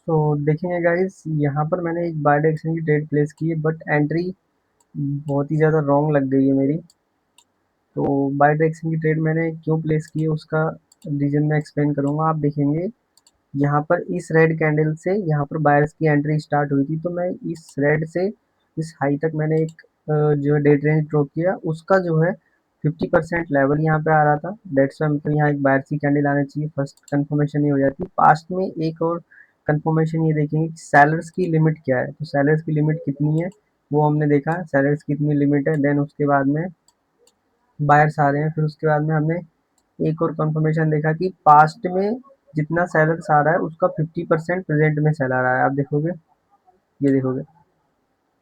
तो देखेंगे गाइस, यहाँ पर मैंने एक बाय डायरेक्शन की ट्रेड प्लेस की है, बट एंट्री बहुत ही ज़्यादा रॉन्ग लग गई है मेरी। तो बाय डायरेक्शन की ट्रेड मैंने क्यों प्लेस की है उसका रीज़न मैं एक्सप्लेन करूँगा। आप देखेंगे यहाँ पर इस रेड कैंडल से यहाँ पर बायर्स की एंट्री स्टार्ट हुई थी, तो मैं इस रेड से इस हाई तक मैंने एक जो है डे रेंज ड्रॉ किया, उसका जो है 50% लेवल यहाँ पे आ रहा था। दैट्स वाई मतलब यहाँ एक बायर्स की कैंडल आना चाहिए, फर्स्ट कंफर्मेशन ये हो जाती है। पास्ट में एक और कंफर्मेशन ये देखेंगे कि सेलर्स की लिमिट क्या है, तो सेलर्स की लिमिट कितनी है वो हमने देखा, सेलर्स की कितनी लिमिट है। देन उसके बाद में बायर्स आ रहे हैं, फिर उसके बाद में हमने एक और कंफर्मेशन देखा कि पास्ट में जितना सेलर्स आ रहा है उसका 50% प्रेजेंट में सेल आ रहा है। आप देखोगे, ये देखोगे,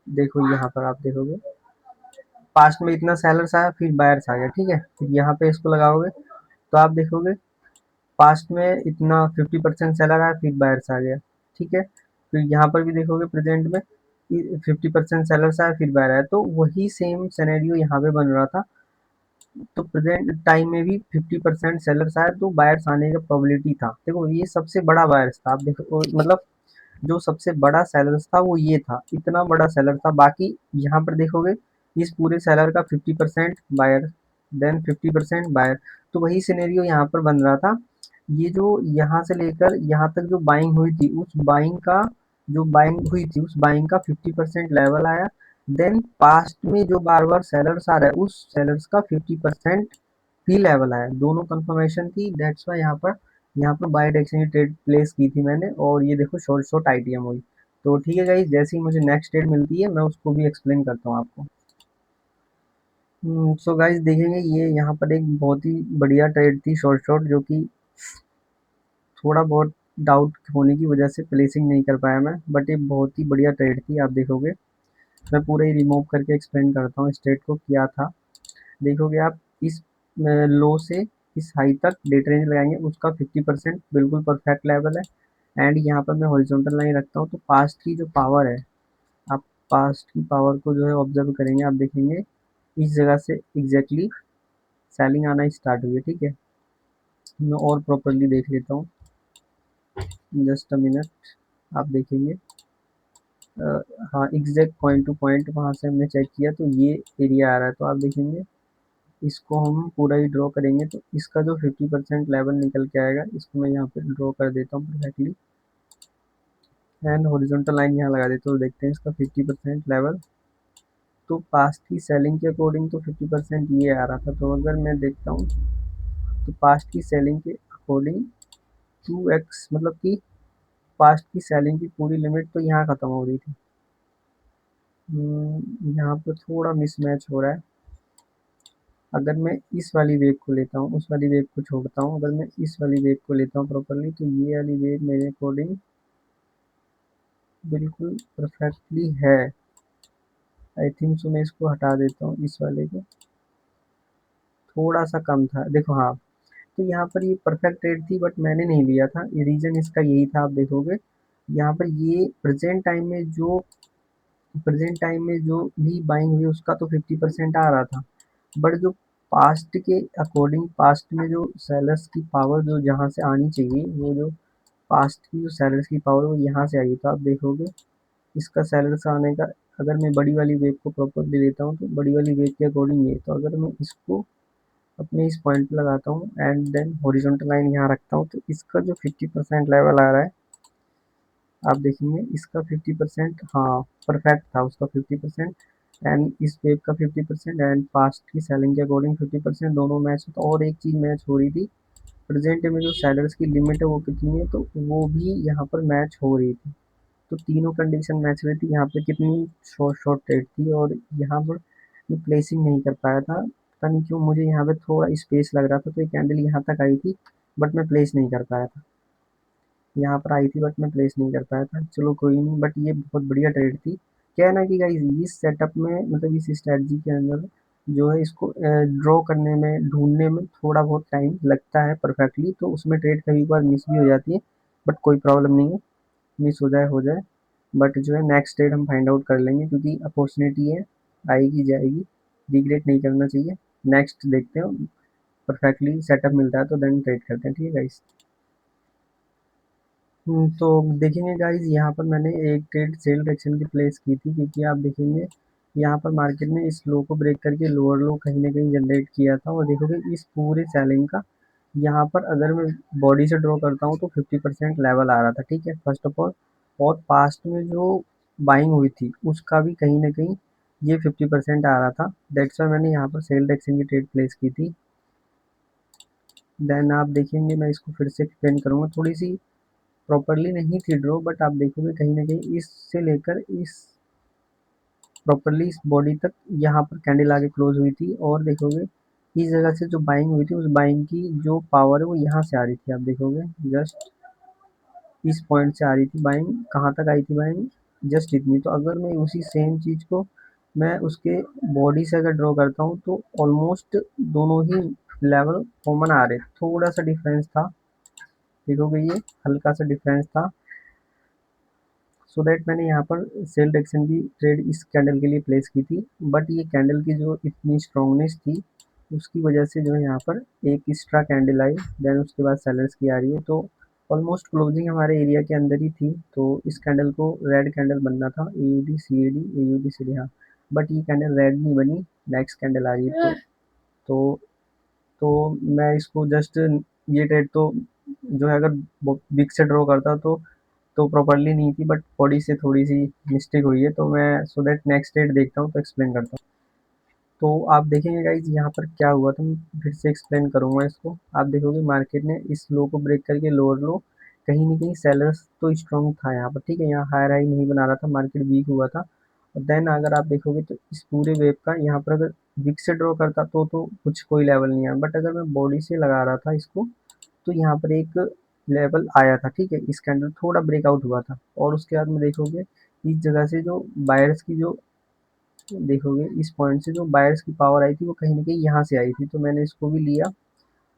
देखो यहाँ पर आप देखोगे पास्ट में इतना सेलर्स आया फिर बायर्स आ गया, ठीक है। फिर यहाँ पे इसको लगाओगे तो आप देखोगे पास्ट में इतना 50% सेलर आया फिर बायर्स आ गया, ठीक है। फिर यहाँ पर भी देखोगे प्रेजेंट में 50% सेलर्स आया फिर बायर आया, तो वही सेम सिनेरियो यहाँ पे बन रहा था। तो प्रेजेंट टाइम में भी 50% सेलर्स आए तो बायर्स आने का प्रोबेबिलिटी था। देखो ये सबसे बड़ा बायर्स था, आप देखो मतलब जो सबसे बड़ा सेलर्स था वो ये था, इतना बड़ा सेलर था। बाकी यहाँ पर देखोगे इस पूरे सेलर का 50% बायर, देन 50% बायर। तो वही सिनेरियो यहाँ पर बन रहा था। ये जो यहाँ से लेकर यहाँ तक जो बाइंग हुई थी, उस बाइंग का जो बाइंग हुई थी उस बाइंग का 50% लेवल आया। देन पास्ट में जो बार बार सेलर्स आ रहा है उस सेलर्स का 50% भी लेवल आया, दोनों कंफर्मेशन थी। दैट्स वाई यहाँ पर बाय डायरेक्शन की ट्रेड प्लेस की थी मैंने, और ये देखो शॉर्ट शॉर्ट आईटीएम हुई। तो ठीक है गाइस, जैसे ही मुझे नेक्स्ट ट्रेड मिलती है मैं उसको भी एक्सप्लेन करता हूँ आपको। सो गाइस देखेंगे, ये यहाँ पर एक बहुत ही बढ़िया ट्रेड थी शॉर्ट शॉर्ट, जो कि थोड़ा बहुत डाउट होने की वजह से प्लेसिंग नहीं कर पाया मैं, बट ये बहुत ही बढ़िया ट्रेड थी। आप देखोगे मैं पूरा ही रिमूव करके एक्सप्लेन करता हूँ इस ट्रेड को क्या था। देखोगे आप इस लो से इस हाई तक डेट रेंज लगाएंगे, उसका 50% बिल्कुल परफेक्ट लेवल है। एंड यहाँ पर मैं हॉरिजॉन्टल लाइन रखता हूँ, तो पास्ट की जो पावर है, आप पास्ट की पावर को जो है ऑब्जर्व करेंगे, आप देखेंगे इस जगह से एग्जैक्टली सेलिंग आना स्टार्ट हुई है, ठीक है। मैं और प्रॉपरली देख लेता हूँ, जस्ट अ मिनट। आप देखेंगे अ, हाँ एग्जैक्ट पॉइंट टू पॉइंट वहाँ से हमने चेक किया तो ये एरिया आ रहा है। तो आप देखेंगे इसको हम पूरा ही ड्रॉ करेंगे, तो इसका जो 50% लेवल निकल के आएगा इसको मैं यहाँ पे ड्रॉ कर देता हूँ परफेक्टली। एंड हॉरिजॉन्टल लाइन यहाँ लगा देता हूँ, तो देखते हैं इसका 50% लेवल। तो पास्ट की सेलिंग के अकॉर्डिंग तो 50% ये आ रहा था। तो अगर मैं देखता हूँ तो पास्ट की सेलिंग के अकॉर्डिंग 2x, मतलब कि पास्ट की सेलिंग की पूरी लिमिट तो यहाँ ख़त्म हो रही थी। यहाँ पर थोड़ा मिसमैच हो रहा है। अगर मैं इस वाली वेव को लेता हूँ, उस वाली वेव को छोड़ता हूँ, अगर मैं इस वाली वेव को लेता हूँ प्रॉपरली, तो ये वाली वेव मेरे अकॉर्डिंग बिल्कुल परफेक्टली है। आई थिंक सो मैं इसको हटा देता हूँ, इस वाले को थोड़ा सा कम था, देखो हाँ। तो यहाँ पर ये परफेक्ट रेट थी बट मैंने नहीं लिया था, ये रीज़न इसका यही था। आप देखोगे यहाँ पर ये प्रेजेंट टाइम में जो भी बाइंग हुई उसका तो 50% आ रहा था। बट जो पास्ट के अकॉर्डिंग, पास्ट में जो सेलर्स की पावर जो जहाँ से आनी चाहिए, वो जो पास्ट की जो सेलर्स की पावर वो यहाँ से आई। तो आप देखोगे इसका सेलर्स आने का, अगर मैं बड़ी वाली वेव को प्रॉपरली लेता हूँ तो बड़ी वाली वेव के अकॉर्डिंग ये, तो अगर मैं इसको अपने इस पॉइंट पे लगाता हूँ एंड देन हॉरिजॉन्टल लाइन यहाँ रखता हूँ, तो इसका जो 50% लेवल आ रहा है, आप देखेंगे इसका 50%, हाँ परफेक्ट था उसका 50%। एंड इस वेव का 50% एंड पास्ट की सेलिंग के अकॉर्डिंग 50%, दोनों मैच होता। और एक चीज़ मैच हो रही थी, प्रेजेंट में जो सेलर्स की लिमिट है वो कितनी है, तो वो भी यहाँ पर मैच हो रही थी। तो तीनों कंडीशन मैच हुई थी। यहाँ पे कितनी शॉर्ट शॉर्ट ट्रेड थी, और यहाँ पर मैं प्लेसिंग नहीं कर पाया था, पता नहीं क्यों। मुझे यहाँ पे थोड़ा स्पेस लग रहा था, तो ये कैंडल यहाँ तक आई थी बट मैं प्लेस नहीं कर पाया था। यहाँ पर आई थी बट मैं प्लेस नहीं कर पाया था। चलो कोई नहीं, बट ये बहुत बढ़िया ट्रेड थी। क्या है ना कि गाइस इस सेटअप में, मतलब इस स्ट्रेटजी के अंदर जो है इसको ड्रॉ करने में, ढूंढने में थोड़ा बहुत टाइम लगता है परफेक्टली, तो उसमें ट्रेड कभी कभार मिस भी हो जाती है। बट कोई प्रॉब्लम नहीं है, मिस हो जाए। बट जो है नेक्स्ट ट्रेड हम फाइंड आउट कर लेंगे, क्योंकि अपॉर्चुनिटी है, आएगी जाएगी, रिग्रेट नहीं करना चाहिए। नेक्स्ट देखते हैं, परफेक्टली सेटअप मिलता है तो देन ट्रेड करते हैं, ठीक है गाइस। तो देखेंगे गाइज, यहाँ पर मैंने एक ट्रेड सेल डायरेक्शन की प्लेस की थी, क्योंकि आप देखेंगे यहाँ पर मार्केट ने इस लो को ब्रेक करके लोअर लो कहीं ना कहीं जनरेट किया था, और देखोगे इस पूरे सेलिंग का यहाँ पर अगर मैं बॉडी से ड्रॉ करता हूँ तो 50% लेवल आ रहा था, ठीक है, फर्स्ट ऑफ ऑल। और पास्ट में जो बाइंग हुई थी उसका भी कहीं ना कहीं ये 50% आ रहा था। दैट्स वाई मैंने यहाँ पर सेल डायरेक्शन की ट्रेड प्लेस की थी। देन आप देखेंगे, मैं इसको फिर से एक्सप्लेन करूँगा, थोड़ी सी प्रॉपरली नहीं थी ड्रॉ, बट आप देखोगे कहीं ना कहीं इससे लेकर इस प्रॉपरली इस बॉडी तक यहाँ पर कैंडल आगे क्लोज हुई थी, और देखोगे इस जगह से जो बाइंग हुई थी उस बाइंग की जो पावर है वो यहाँ से आ रही थी, आप देखोगे जस्ट इस पॉइंट से आ रही थी बाइंग। कहाँ तक आई थी बाइंग? जस्ट इतनी। तो अगर मैं उसी सेम चीज़ को मैं उसके बॉडी से अगर ड्रॉ करता हूँ तो ऑलमोस्ट दोनों ही लेवल कॉमन आ रहे, थोड़ा सा डिफरेंस था, देखोगे ये हल्का सा डिफरेंस था। सो दैट मैंने यहाँ पर सेल डायरेक्शन की ट्रेड इस कैंडल के लिए प्लेस की थी, बट ये कैंडल की जो इतनी स्ट्रांगनेस थी उसकी वजह से जो है यहाँ पर एक एक्स्ट्रा कैंडल आई, देन उसके बाद सेलर्स की आ रही है, तो ऑलमोस्ट क्लोजिंग हमारे एरिया के अंदर ही थी। तो इस कैंडल को रेड कैंडल बनना था, A U D C A D, A U D C D, हाँ, बट ये कैंडल रेड नहीं बनी, नेक्स्ट कैंडल आ रही है। तो तो मैं इसको जस्ट ये ट्रेड तो जो है अगर बिग से ड्रॉ करता तो प्रॉपरली नहीं थी, बट बॉडी से थोड़ी सी मिस्टेक हुई है, तो मैं सो दैट नेक्स्ट डेट देखता हूँ तो एक्सप्लेन करता हूँ। तो आप देखेंगे गाइज यहाँ पर क्या हुआ था, मैं फिर से एक्सप्लेन करूँगा इसको। आप देखोगे मार्केट ने इस लो को ब्रेक करके लोअर लो, कहीं ना कहीं सेलर्स तो स्ट्रॉन्ग था यहाँ पर, ठीक है, यहाँ हायर हाई नहीं बना रहा था, मार्केट वीक हुआ था। और देन अगर आप देखोगे तो इस पूरे वेव का यहाँ पर अगर विक से ड्रॉ करता तो कुछ कोई लेवल नहीं आया, बट अगर मैं बॉडी से लगा रहा था इसको तो यहाँ पर एक लेवल आया था, ठीक है, इस कैंडल थोड़ा ब्रेकआउट हुआ था, और उसके बाद में देखोगे इस जगह से जो बायर्स की जो देखोगे इस पॉइंट से जो बायर्स की पावर आई थी वो कहीं ना कहीं यहाँ से आई थी, तो मैंने इसको भी लिया,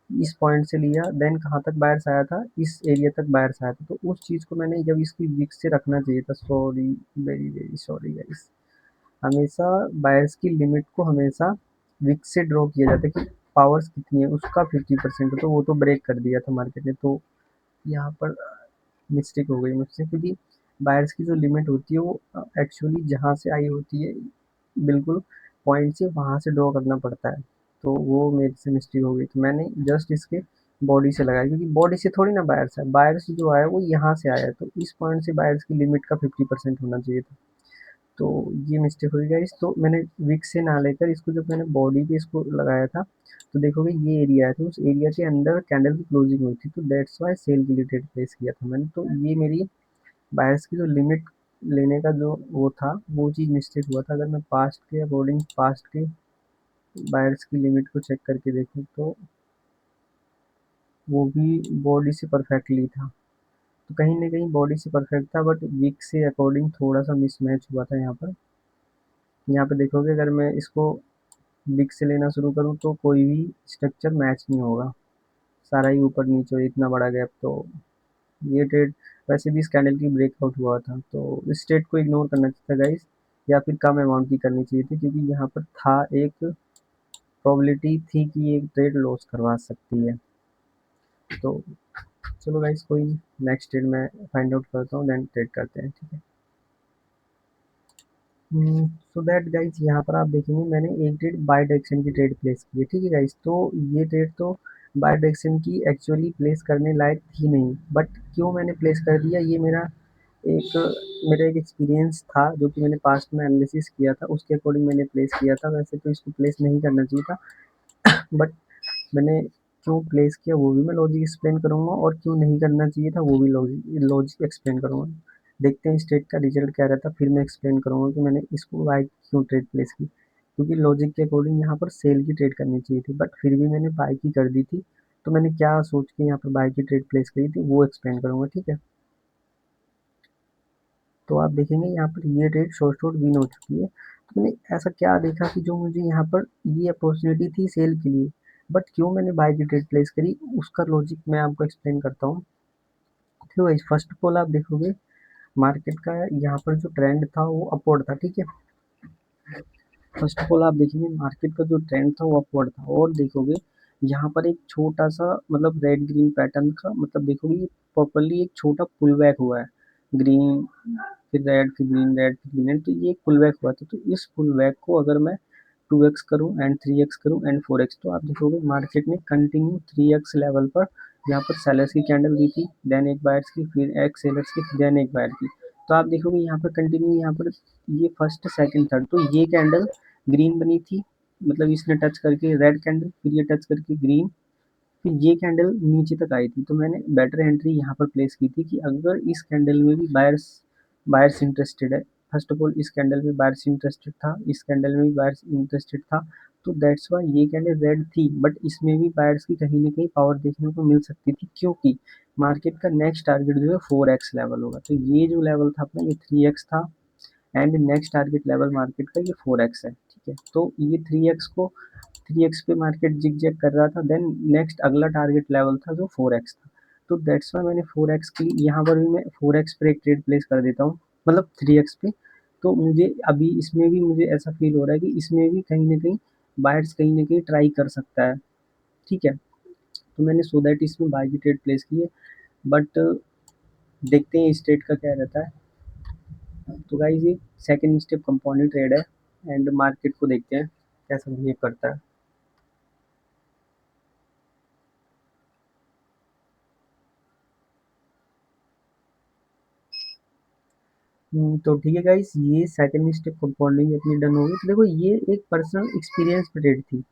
इस पॉइंट से लिया, देन कहाँ तक बायर्स आया था, इस एरिया तक बायर्स आया था, तो उस चीज़ को मैंने जब इसकी विक से रखना चाहिए था, sorry, very very sorry guys, हमेशा बायर्स की लिमिट को हमेशा विक से ड्रॉ किया जाता है कि पावर्स कितनी है उसका 50% है, तो वो तो ब्रेक कर दिया था मार्केट ने, तो यहाँ पर मिस्टेक हो गई मुझसे, क्योंकि बायर्स की जो लिमिट होती है वो एक्चुअली जहाँ से आई होती है बिल्कुल पॉइंट से वहाँ से ड्रॉ करना पड़ता है, तो वो मेरे से मिस्टेक हो गई, तो मैंने जस्ट इसके बॉडी से लगाया, क्योंकि बॉडी से थोड़ी ना बायर्स है, बायर्स जो आया वो यहाँ से आया है, तो इस पॉइंट से बायर्स की लिमिट का 50% होना चाहिए था, तो ये मिस्टेक हुई गाइस। तो मैंने विक से ना लेकर इसको जब मैंने बॉडी पे इसको लगाया था तो देखोगे ये एरिया है, तो उस एरिया के अंदर कैंडल की क्लोजिंग हुई थी, तो दैट्स वाई सेल के लिए ट्रेड प्लेस किया था मैंने, तो ये मेरी बायर्स की जो लिमिट लेने का जो वो था वो चीज़ मिस्टेक हुआ था। अगर मैं पास्ट के अकॉर्डिंग पास्ट के बायर्स की लिमिट को चेक करके देखूँ तो वो भी बॉडी से परफेक्टली था, तो कहीं ना कहीं बॉडी से परफेक्ट था, बट वीक से अकॉर्डिंग थोड़ा सा मिसमैच हुआ था यहाँ पर। यहाँ पे देखोगे अगर मैं इसको बिग से लेना शुरू करूँ तो कोई भी स्ट्रक्चर मैच नहीं होगा, सारा ही ऊपर नीचे हो, इतना बड़ा गैप, तो ये ट्रेड वैसे भी इस कैंडल की ब्रेकआउट हुआ था, तो इस ट्रेड को इग्नोर करना चाहिए था गाइस, या फिर कम अमाउंट की करनी चाहिए थी, क्योंकि यहाँ पर था एक प्रोबेबिलिटी थी कि ये ट्रेड लॉस करवा सकती है। तो चलो गाइस, कोई नेक्स्ट ट्रेड मैं फाइंड आउट करता हूँ, देन ट्रेड करते हैं, ठीक है। सो दैट गाइस यहाँ पर आप देखेंगे मैंने एक ट्रेड बाय डायरेक्शन की ट्रेड प्लेस की है, ठीक है गाइस, तो ये ट्रेड तो बाय डायरेक्शन की एक्चुअली प्लेस करने लायक थी नहीं, बट क्यों मैंने प्लेस कर दिया, ये एक मेरा एक एक्सपीरियंस था जो कि मैंने पास्ट में एनालिसिस किया था, उसके अकॉर्डिंग मैंने प्लेस किया था, वैसे तो इसको प्लेस नहीं करना चाहिए था, बट मैंने क्यों प्लेस किया वो भी मैं लॉजिक एक्सप्लेन करूँगा, और क्यों नहीं करना चाहिए था वो भी लॉजिक लॉजिक एक्सप्लेन करूँगा। देखते हैं स्टेट का रिजल्ट क्या रहता है, फिर मैं एक्सप्लेन करूँगा कि मैंने इसको बाय क्यों ट्रेड प्लेस की, क्योंकि लॉजिक के अकॉर्डिंग यहाँ पर सेल की ट्रेड करनी चाहिए थी, बट फिर भी मैंने बाय की कर दी थी, तो मैंने क्या सोच के यहाँ पर बाय की ट्रेड प्लेस करी थी वो एक्सप्लेन करूँगा, ठीक है। तो आप देखेंगे यहाँ पर ये ट्रेड शॉर्ट शॉर्ट विन हो चुकी है, तो मैंने ऐसा क्या देखा कि जो मुझे यहाँ पर ये अपॉर्चुनिटी थी सेल के लिए, बट क्यों मैंने बाय की ट्रेड प्लेस करी उसका लॉजिक मैं आपको एक्सप्लेन करता हूँ। तो फर्स्ट ऑफ ऑल आप देखोगे मार्केट का यहाँ पर जो ट्रेंड था वो अपवर्ड था, ठीक है, फर्स्ट ऑफ ऑल आप देखेंगे मार्केट का जो ट्रेंड था वो अपवर्ड था, और देखोगे यहाँ पर एक छोटा सा मतलब रेड ग्रीन पैटर्न का मतलब देखोगे ये प्रॉपरली एक छोटा पुल बैक हुआ है। ग्रीन फिर रेड फिर ग्रीन रेड फिर ग्रीन तो ये एक पुल बैक हुआ था। तो इस पुल बैक को अगर मैं 2x करूं एंड 3x करूं एंड 4x तो आप देखोगे मार्केट ने कंटिन्यू 3x लेवल पर यहाँ पर सेलर्स की कैंडल दी थी, देन एक बायर्स की, फिर एक सेलर्स की, देन एक बायर की। तो आप देखोगे यहाँ पर कंटिन्यू यहाँ पर ये फर्स्ट सेकंड थर्ड तो ये कैंडल ग्रीन बनी थी, मतलब इसने टच करके रेड कैंडल, फिर ये टच करके ग्रीन, फिर ये कैंडल नीचे तक आई थी। तो मैंने बेटर एंट्री यहाँ पर प्लेस की थी कि अगर इस कैंडल में भी बायर्स बायर्स इंटरेस्टेड है, फर्स्ट ऑफ ऑल इस कैंडल में बायर्स इंटरेस्टेड था, इस कैंडल में भी बायर्स इंटरेस्टेड था, तो दैट्स वाई ये कैंडल रेड थी, बट इसमें भी बायर्स की कहीं ना कहीं पावर देखने को मिल सकती थी क्योंकि मार्केट का नेक्स्ट टारगेट जो है 4x लेवल होगा। तो ये जो लेवल था अपना ये 3x था and next target level market का ये 4x है। ठीक है, तो ये 3x पे मार्केट जिग जैग कर रहा था, देन नेक्स्ट अगला टारगेट लेवल था जो 4x था। तो दैट्स वाई मैंने 4x की यहाँ पर भी मैं 4x पे एक ट्रेड प्लेस कर देता हूँ, मतलब 3x पे। तो मुझे अभी इसमें भी मुझे ऐसा फील हो रहा है कि इसमें भी कहीं ना कहीं बायर्स कहीं ना कहीं ट्राई कर सकता है। ठीक है, तो मैंने सो दैट इसमें बाय की ट्रेड प्लेस की है, बट देखते हैं इस ट्रेड का क्या रहता है। तो गाइस ये सेकंड स्टेप कंपाउंडिंग ट्रेड है एंड मार्केट को देखते हैं कैसा बिहेव करता है। तो ठीक है गाइस, ये सेकंड स्टेप कंपाउंडिंग अपनी डन होगी। तो देखो ये एक पर्सनल एक्सपीरियंस पे ट्रेड थी,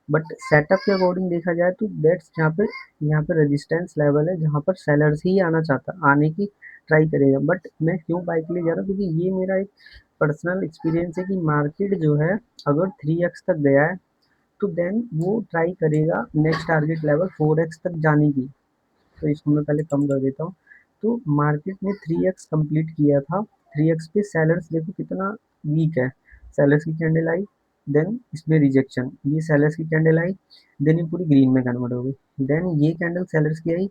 बट सेटअप के अकॉर्डिंग देखा जाए तो दैट्स यहाँ पे रेजिस्टेंस लेवल है जहाँ पर सेलर्स ही आना चाहता आने की ट्राई करेगा। बट मैं क्यों बाई के लिए जा रहा हूँ क्योंकि ये मेरा एक पर्सनल एक्सपीरियंस है कि मार्केट जो है अगर 3x तक गया है तो देन वो ट्राई करेगा नेक्स्ट टारगेट लेवल 4x तक जाने की। तो इसको मैं पहले कम कर देता हूँ। तो मार्केट ने 3x कंप्लीट किया था, 3x पे सेलर्स देखो कितना वीक है। सेलर्स की कैंडल आई, देन इसमें रिजेक्शन, ये सेलर्स की कैंडल आई, देन ये पूरी ग्रीन में कन्वर्ट हो गई, देन ये कैंडल सेलर्स की आई।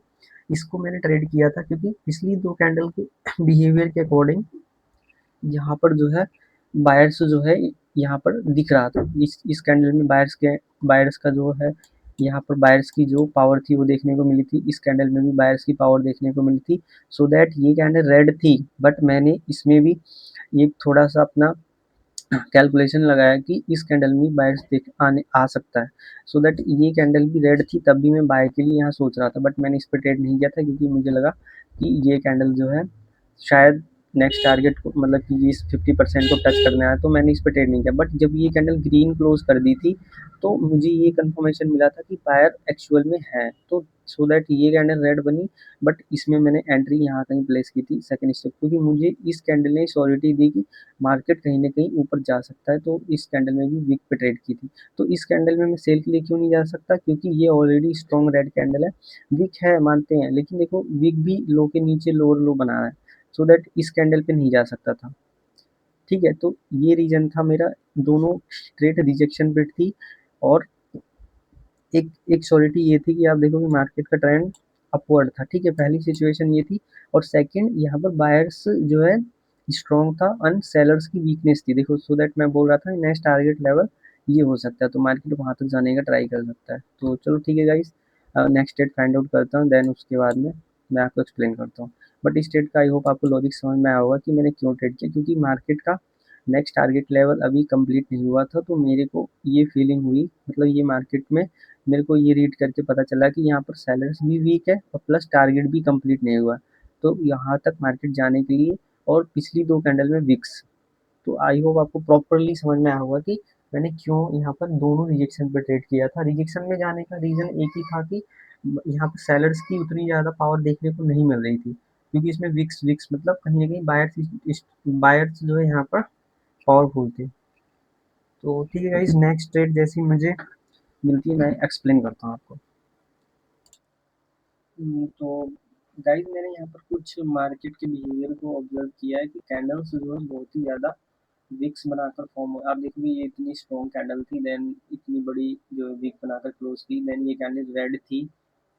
इसको मैंने ट्रेड किया था क्योंकि पिछली दो कैंडल के बिहेवियर के अकॉर्डिंग यहाँ पर जो है बायर्स जो है यहाँ पर दिख रहा था। इस कैंडल में बायर्स का जो है यहाँ पर बायर्स की जो पावर थी वो देखने को मिली थी, इस कैंडल में भी बायर्स की पावर देखने को मिली थी। सो दैट ये कैंडल रेड थी, बट मैंने इसमें भी ये थोड़ा सा अपना कैलकुलेशन लगाया कि इस कैंडल में बायर्स देख आने आ सकता है। सो दैट ये कैंडल भी रेड थी, तब भी मैं बाय के लिए यहाँ सोच रहा था, बट मैंने इस पर ट्रेड नहीं किया था क्योंकि मुझे लगा कि ये कैंडल जो है शायद नेक्स्ट टारगेट को मतलब कि ये 50% को टच करना है, तो मैंने इस पर ट्रेड नहीं किया। बट जब ये कैंडल ग्रीन क्लोज कर दी थी तो मुझे ये कंफर्मेशन मिला था कि बायर एक्चुअल में है, तो सो दैट ये कैंडल रेड बनी। बट इसमें मैंने एंट्री यहाँ कहीं प्लेस की थी सेकंड स्टेप, क्योंकि मुझे इस कैंडल ने श्योरिटी दी कि मार्केट कहीं ना कहीं ऊपर जा सकता है, तो इस कैंडल में भी वीक पे ट्रेड की थी। तो इस कैंडल में मैं सेल के लिए क्यों नहीं जा सकता, क्योंकि ये ऑलरेडी स्ट्रॉन्ग रेड कैंडल है। वीक है मानते हैं, लेकिन देखो वीक भी लो के नीचे लोअर लो बना रहा है, सो दैट इस कैंडल पे नहीं जा सकता था। ठीक है, तो ये रीजन था मेरा, दोनों स्ट्रेट रिजेक्शन पे थी। और एक एक श्योरिटी ये थी कि आप देखोगे मार्केट का ट्रेंड अपवर्ड था। ठीक है, पहली सिचुएशन ये थी। और सेकंड यहाँ पर बायर्स जो है स्ट्रॉन्ग था एंड सेलर्स की वीकनेस थी। देखो सो दैट मैं बोल रहा था नेक्स्ट टारगेट लेवल ये हो सकता है, तो मार्केट वहां तक जाने का ट्राई कर सकता है। तो चलो ठीक है guys, next date find out करता हूँ, देन उसके बाद में मैं आपको एक्सप्लेन करता हूँ। बट इस ट्रेड का आई होप आपको लॉजिक समझ में आया होगा कि मैंने क्यों ट्रेड किया, क्योंकि मार्केट का नेक्स्ट टारगेट लेवल अभी कंप्लीट नहीं हुआ था। तो मेरे को ये फीलिंग हुई, मतलब ये मार्केट में मेरे को ये रीड करके पता चला कि यहाँ पर सेलर्स भी वीक है और प्लस टारगेट भी कंप्लीट नहीं हुआ। तो यहाँ तक मार्केट जाने के लिए और पिछली दो कैंडल में विक्स। तो आई होप आपको प्रॉपरली समझ में आया होगा कि मैंने क्यों यहाँ पर दोनों रिजेक्शन पे ट्रेड किया था। रिजेक्शन में जाने का रीज़न एक ही था कि यहाँ पर सेलर्स की उतनी ज़्यादा पावर देखने को नहीं मिल रही थी, क्योंकि इसमें विक्स विक्स मतलब कहीं ना कहीं बायर्स जो है यहाँ पर पावरफुल थे। तो ठीक है गाइस, नेक्स्ट ट्रेड जैसी मुझे मिलती है मैं एक्सप्लेन करता हूँ आपको। तो गाइस मैंने यहाँ पर कुछ मार्केट के बिहेवियर को ऑब्जर्व किया है कि कैंडल्स जो है बहुत ही ज़्यादा विक्स बनाकर फॉर्म हो। आप देखोगे ये इतनी स्ट्रॉन्ग कैंडल थी, देन इतनी बड़ी जो विक बनाकर क्लोज की, देन ये कैंडल रेड थी,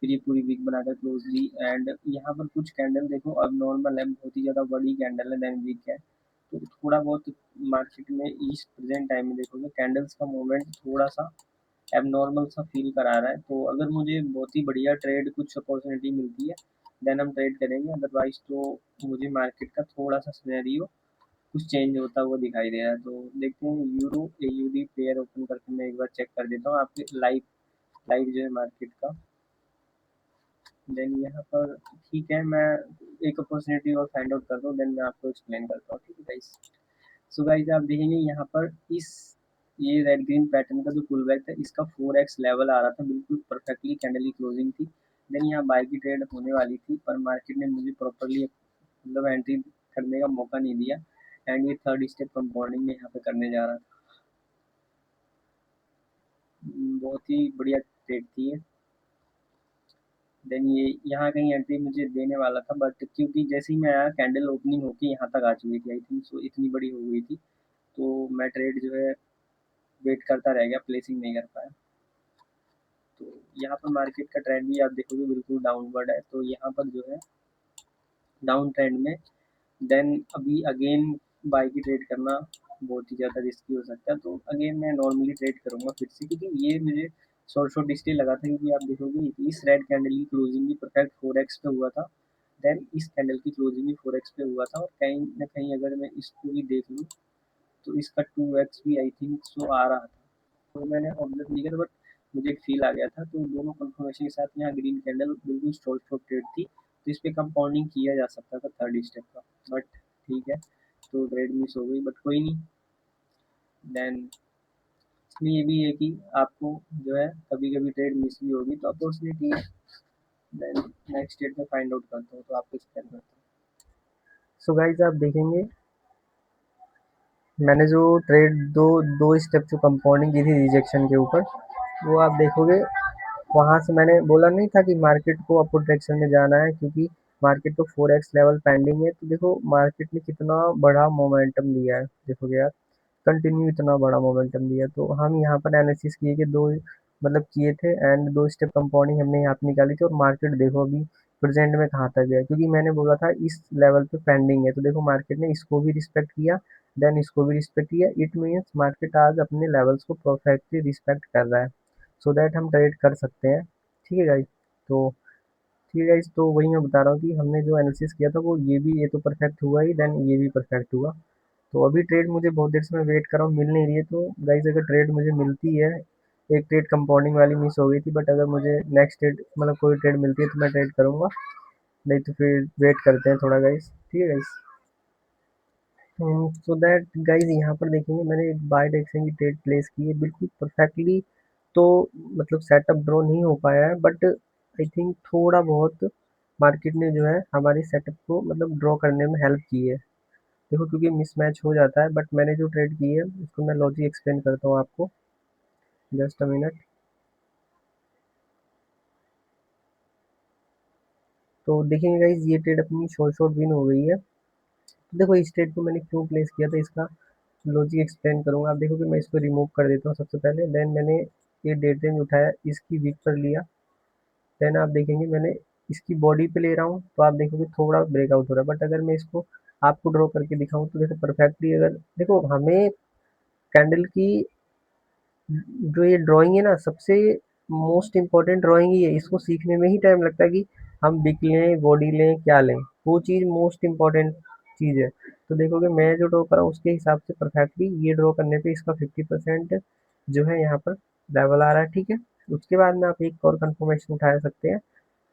फिर ये पूरी विक बनाकर क्लोज दी। एंड यहाँ पर कुछ कैंडल देखो अब नॉर्मल है, बहुत ही ज़्यादा बड़ी कैंडल है, देन विक है। तो थोड़ा बहुत मार्केट में इस प्रेजेंट टाइम में देखोगे कैंडल्स का मूवमेंट थोड़ा सा एबनॉर्मल सा फील करा रहा है। तो अगर मुझे बहुत ही बढ़िया ट्रेड कुछ अपॉर्चुनिटी मिलती है देन हम ट्रेड करेंगे, अदरवाइज तो मुझे मार्केट का थोड़ा सा सिनेरियो कुछ चेंज होता हुआ दिखाई दे रहा है। तो देखते हैं, यूरो एयूडी पेयर ओपन करके मैं एक बार चेक कर देता हूँ आपके लाइव लाइव जो है मार्केट का। देन यहाँ पर ठीक है, मैं एक अपॉर्चुनिटी और फाइंड आउट करता हूँ, देन मैं आपको एक्सप्लेन करता हूँ, ठीक है गाइस। सो गाइस आप देखेंगे यहाँ पर इस ये रेड ग्रीन पैटर्न का जो पुल बैक था, इसका 4x लेवल आ रहा था, बिल्कुल परफेक्टली कैंडल की क्लोजिंग थी। देन यहाँ बाय की ट्रेड होने वाली थी, पर मार्केट ने मुझे प्रॉपरली मतलब एंट्री करने का मौका नहीं दिया, एंड ये थर्ड स्टेप कंपाउंडिंग में यहाँ पे करने जा रहा था। बहुत ही बढ़िया ट्रेड थी ये। देन ये यहाँ कहीं एंट्री मुझे देने वाला था, बट क्योंकि जैसे ही मैं आया कैंडल ओपनिंग होके यहाँ तक आ चुकी थी, आई थिंक सो इतनी बड़ी हो गई थी, तो मैं ट्रेड जो है वेट करता रह गया, प्लेसिंग नहीं कर पाया। तो यहाँ पर मार्केट का ट्रेंड भी आप देखोगे बिल्कुल डाउनवर्ड है, तो यहाँ पर जो है डाउन ट्रेंड में देन अभी अगेन बाय की ट्रेड करना बहुत ही ज़्यादा रिस्की हो सकता है। तो अगेन मैं नॉर्मली ट्रेड करूँगा फिर से, क्योंकि ये मुझे शॉर्ट शॉर्ट इसलिए लगा था क्योंकि आप देखोगे इस रेड कैंडल की क्लोजिंग भी परफेक्ट 4x पे हुआ था, देन इस कैंडल की क्लोजिंग भी 4x पे हुआ था, और कहीं ना कहीं अगर मैं इसको भी देख लूँ तो इसका 2x भी आई थिंक सो आ रहा था। तो मैंने ऑब्जर्व नहीं किया था, बट मुझे एक फील आ गया था। तो दोनों कंफर्मेशन के साथ यहाँ ग्रीन कैंडल बिल्कुल शॉर्ट शॉर्ट ट्रेड थी, तो इस पे कंपाउंडिंग किया जा सकता था थर्ड स्टेप का, बट ठीक है, तो ट्रेड मिस हो गई, बट कोई नहीं। देन इसमें ये भी है कि आपको जो है कभी कभी ट्रेड मिस भी होगी, तो अपॉर्चुनिटी है। देन नेक्स्ट स्टेप में फाइंड आउट करता हूँ, तो आपको एक्सप्लेन करता हूँ। सो गाइज आप देखेंगे मैंने जो ट्रेड दो दो स्टेप जो कंपाउंडिंग की थी रिजेक्शन के ऊपर, वो आप देखोगे वहाँ से मैंने बोला नहीं था कि मार्केट को अपोजिट डायरेक्शन में जाना है, क्योंकि मार्केट तो 4x लेवल पेंडिंग है। तो देखो मार्केट ने कितना बड़ा मोमेंटम दिया है, देखोगे यार कंटिन्यू इतना बड़ा मोमेंटम दिया। तो हम यहाँ पर एनालिसिस किए कि दो मतलब किए थे, एंड दो स्टेप कंपाउंडिंग हमने यहाँ पे निकाली थी, और मार्केट देखो अभी प्रेजेंट में कहाँ तक गया, क्योंकि मैंने बोला था इस लेवल पे पेंडिंग है। तो देखो मार्केट ने इसको भी रिस्पेक्ट किया, देन इसको भी रिस्पेक्ट किया। इट मीन्स मार्केट आज अपने लेवल्स को परफेक्टली रिस्पेक्ट कर रहा है, सो दैट हम ट्रेड कर सकते हैं। ठीक है गाइस, तो ठीक है गाइस, तो वही मैं बता रहा हूँ कि हमने जो एनालिसिस किया था वो ये तो परफेक्ट हुआ ही, देन ये भी परफेक्ट हुआ। तो अभी ट्रेड मुझे बहुत देर से मैं वेट कर रहा हूँ, मिल नहीं रही है। तो गाइस अगर ट्रेड मुझे मिलती है, एक ट्रेड कंपाउंडिंग वाली मिस हो गई थी, बट अगर मुझे नेक्स्ट ट्रेड मतलब कोई ट्रेड मिलती है तो मैं ट्रेड करूँगा, नहीं तो फिर वेट करते हैं थोड़ा गाइस। ठीक है गाइस, सो दैट गाइस यहाँ पर देखेंगे मैंने एक बाय डायरेक्शन की ट्रेड प्लेस की है बिल्कुल परफेक्टली। तो मतलब सेटअप ड्रॉ नहीं हो पाया है, बट आई थिंक थोड़ा बहुत मार्केट ने जो है हमारे सेटअप को मतलब ड्रॉ करने में हेल्प की है। देखो क्योंकि मिसमैच हो जाता है, बट मैंने जो ट्रेड की है उसको मैं लॉजिक एक्सप्लेन करता हूँ आपको, जस्ट अ मिनट। तो देखेंगे गाइस ये ट्रेड अपनी शॉर्ट शॉर्ट विन हो गई है। तो देखो इस ट्रेड को मैंने क्यों प्लेस किया था, इसका लॉजिक एक्सप्लेन करूंगा। आप देखो कि मैं इसको रिमूव कर देता हूँ सबसे पहले, देन मैंने ये डे ट्रेंड उठाया, इसकी वीक पर लिया। देन आप देखेंगे मैंने इसकी बॉडी पे ले रहा हूँ, तो आप देखोगे थोड़ा ब्रेकआउट हो रहा है, बट अगर मैं इसको आपको ड्रॉ करके दिखाऊं तो देखो परफेक्टली, अगर देखो हमें कैंडल की जो ये ड्राइंग है ना, सबसे मोस्ट इम्पोर्टेंट ड्राइंग ही है। इसको सीखने में ही टाइम लगता है कि हम बिक लें, बॉडी लें, क्या लें, वो चीज़ मोस्ट इम्पोर्टेंट चीज़ है। तो देखोगे मैं जो ड्रॉ कर रहा हूँ उसके हिसाब से परफेक्टली ये ड्रॉ करने पे इसका 50% जो है यहाँ पर लेवल आ रहा है। ठीक है, उसके बाद में आप एक और कंफर्मेशन उठा सकते हैं,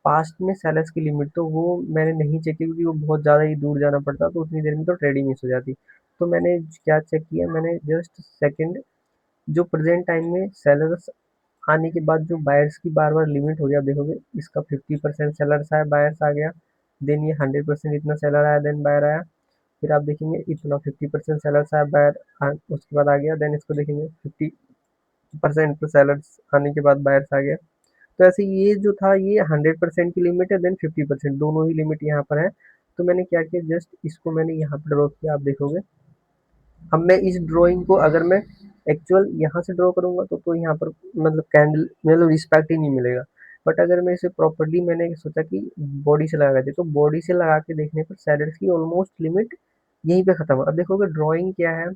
पास्ट में सेलर्स की लिमिट। तो वो मैंने नहीं चेक की क्योंकि वो बहुत ज़्यादा ही दूर जाना पड़ता, तो उतनी देर में तो ट्रेडिंग मिस हो जाती। तो मैंने क्या चेक किया, मैंने जस्ट सेकेंड जो प्रेजेंट टाइम में सेलर्स आने के बाद जो बायर्स की बार बार लिमिट हो गया, आप देखोगे इसका 50% सेलर्स आया, बायर्स आ गया, देन ये 100% इतना सेलर आया, देन बायर आया। फिर आप देखेंगे इतना 50% सेलर्स आया, बायर उसके बाद आ गया, देन इसको देखेंगे 50% सेलर्स आने के बाद बायर्स आ गया। तो ऐसे ये जो था ये 100% की लिमिट है, देन 50% दोनों ही लिमिट यहाँ पर है। तो मैंने क्या किया, जस्ट इसको मैंने यहाँ पर ड्रॉ किया, आप देखोगे। अब मैं इस ड्राइंग को अगर मैं एक्चुअल यहाँ से ड्रॉ करूँगा तो यहाँ पर मतलब कैंडल मतलब रिस्पेक्ट ही नहीं मिलेगा। बट अगर मैं इसे प्रॉपरली मैंने सोचा कि बॉडी से लगा दे, तो बॉडी से लगा के देखने पर सैलड्स की ऑलमोस्ट लिमिट यहीं पे ख़त्म है। अब देखोगे ड्राइंग क्या है,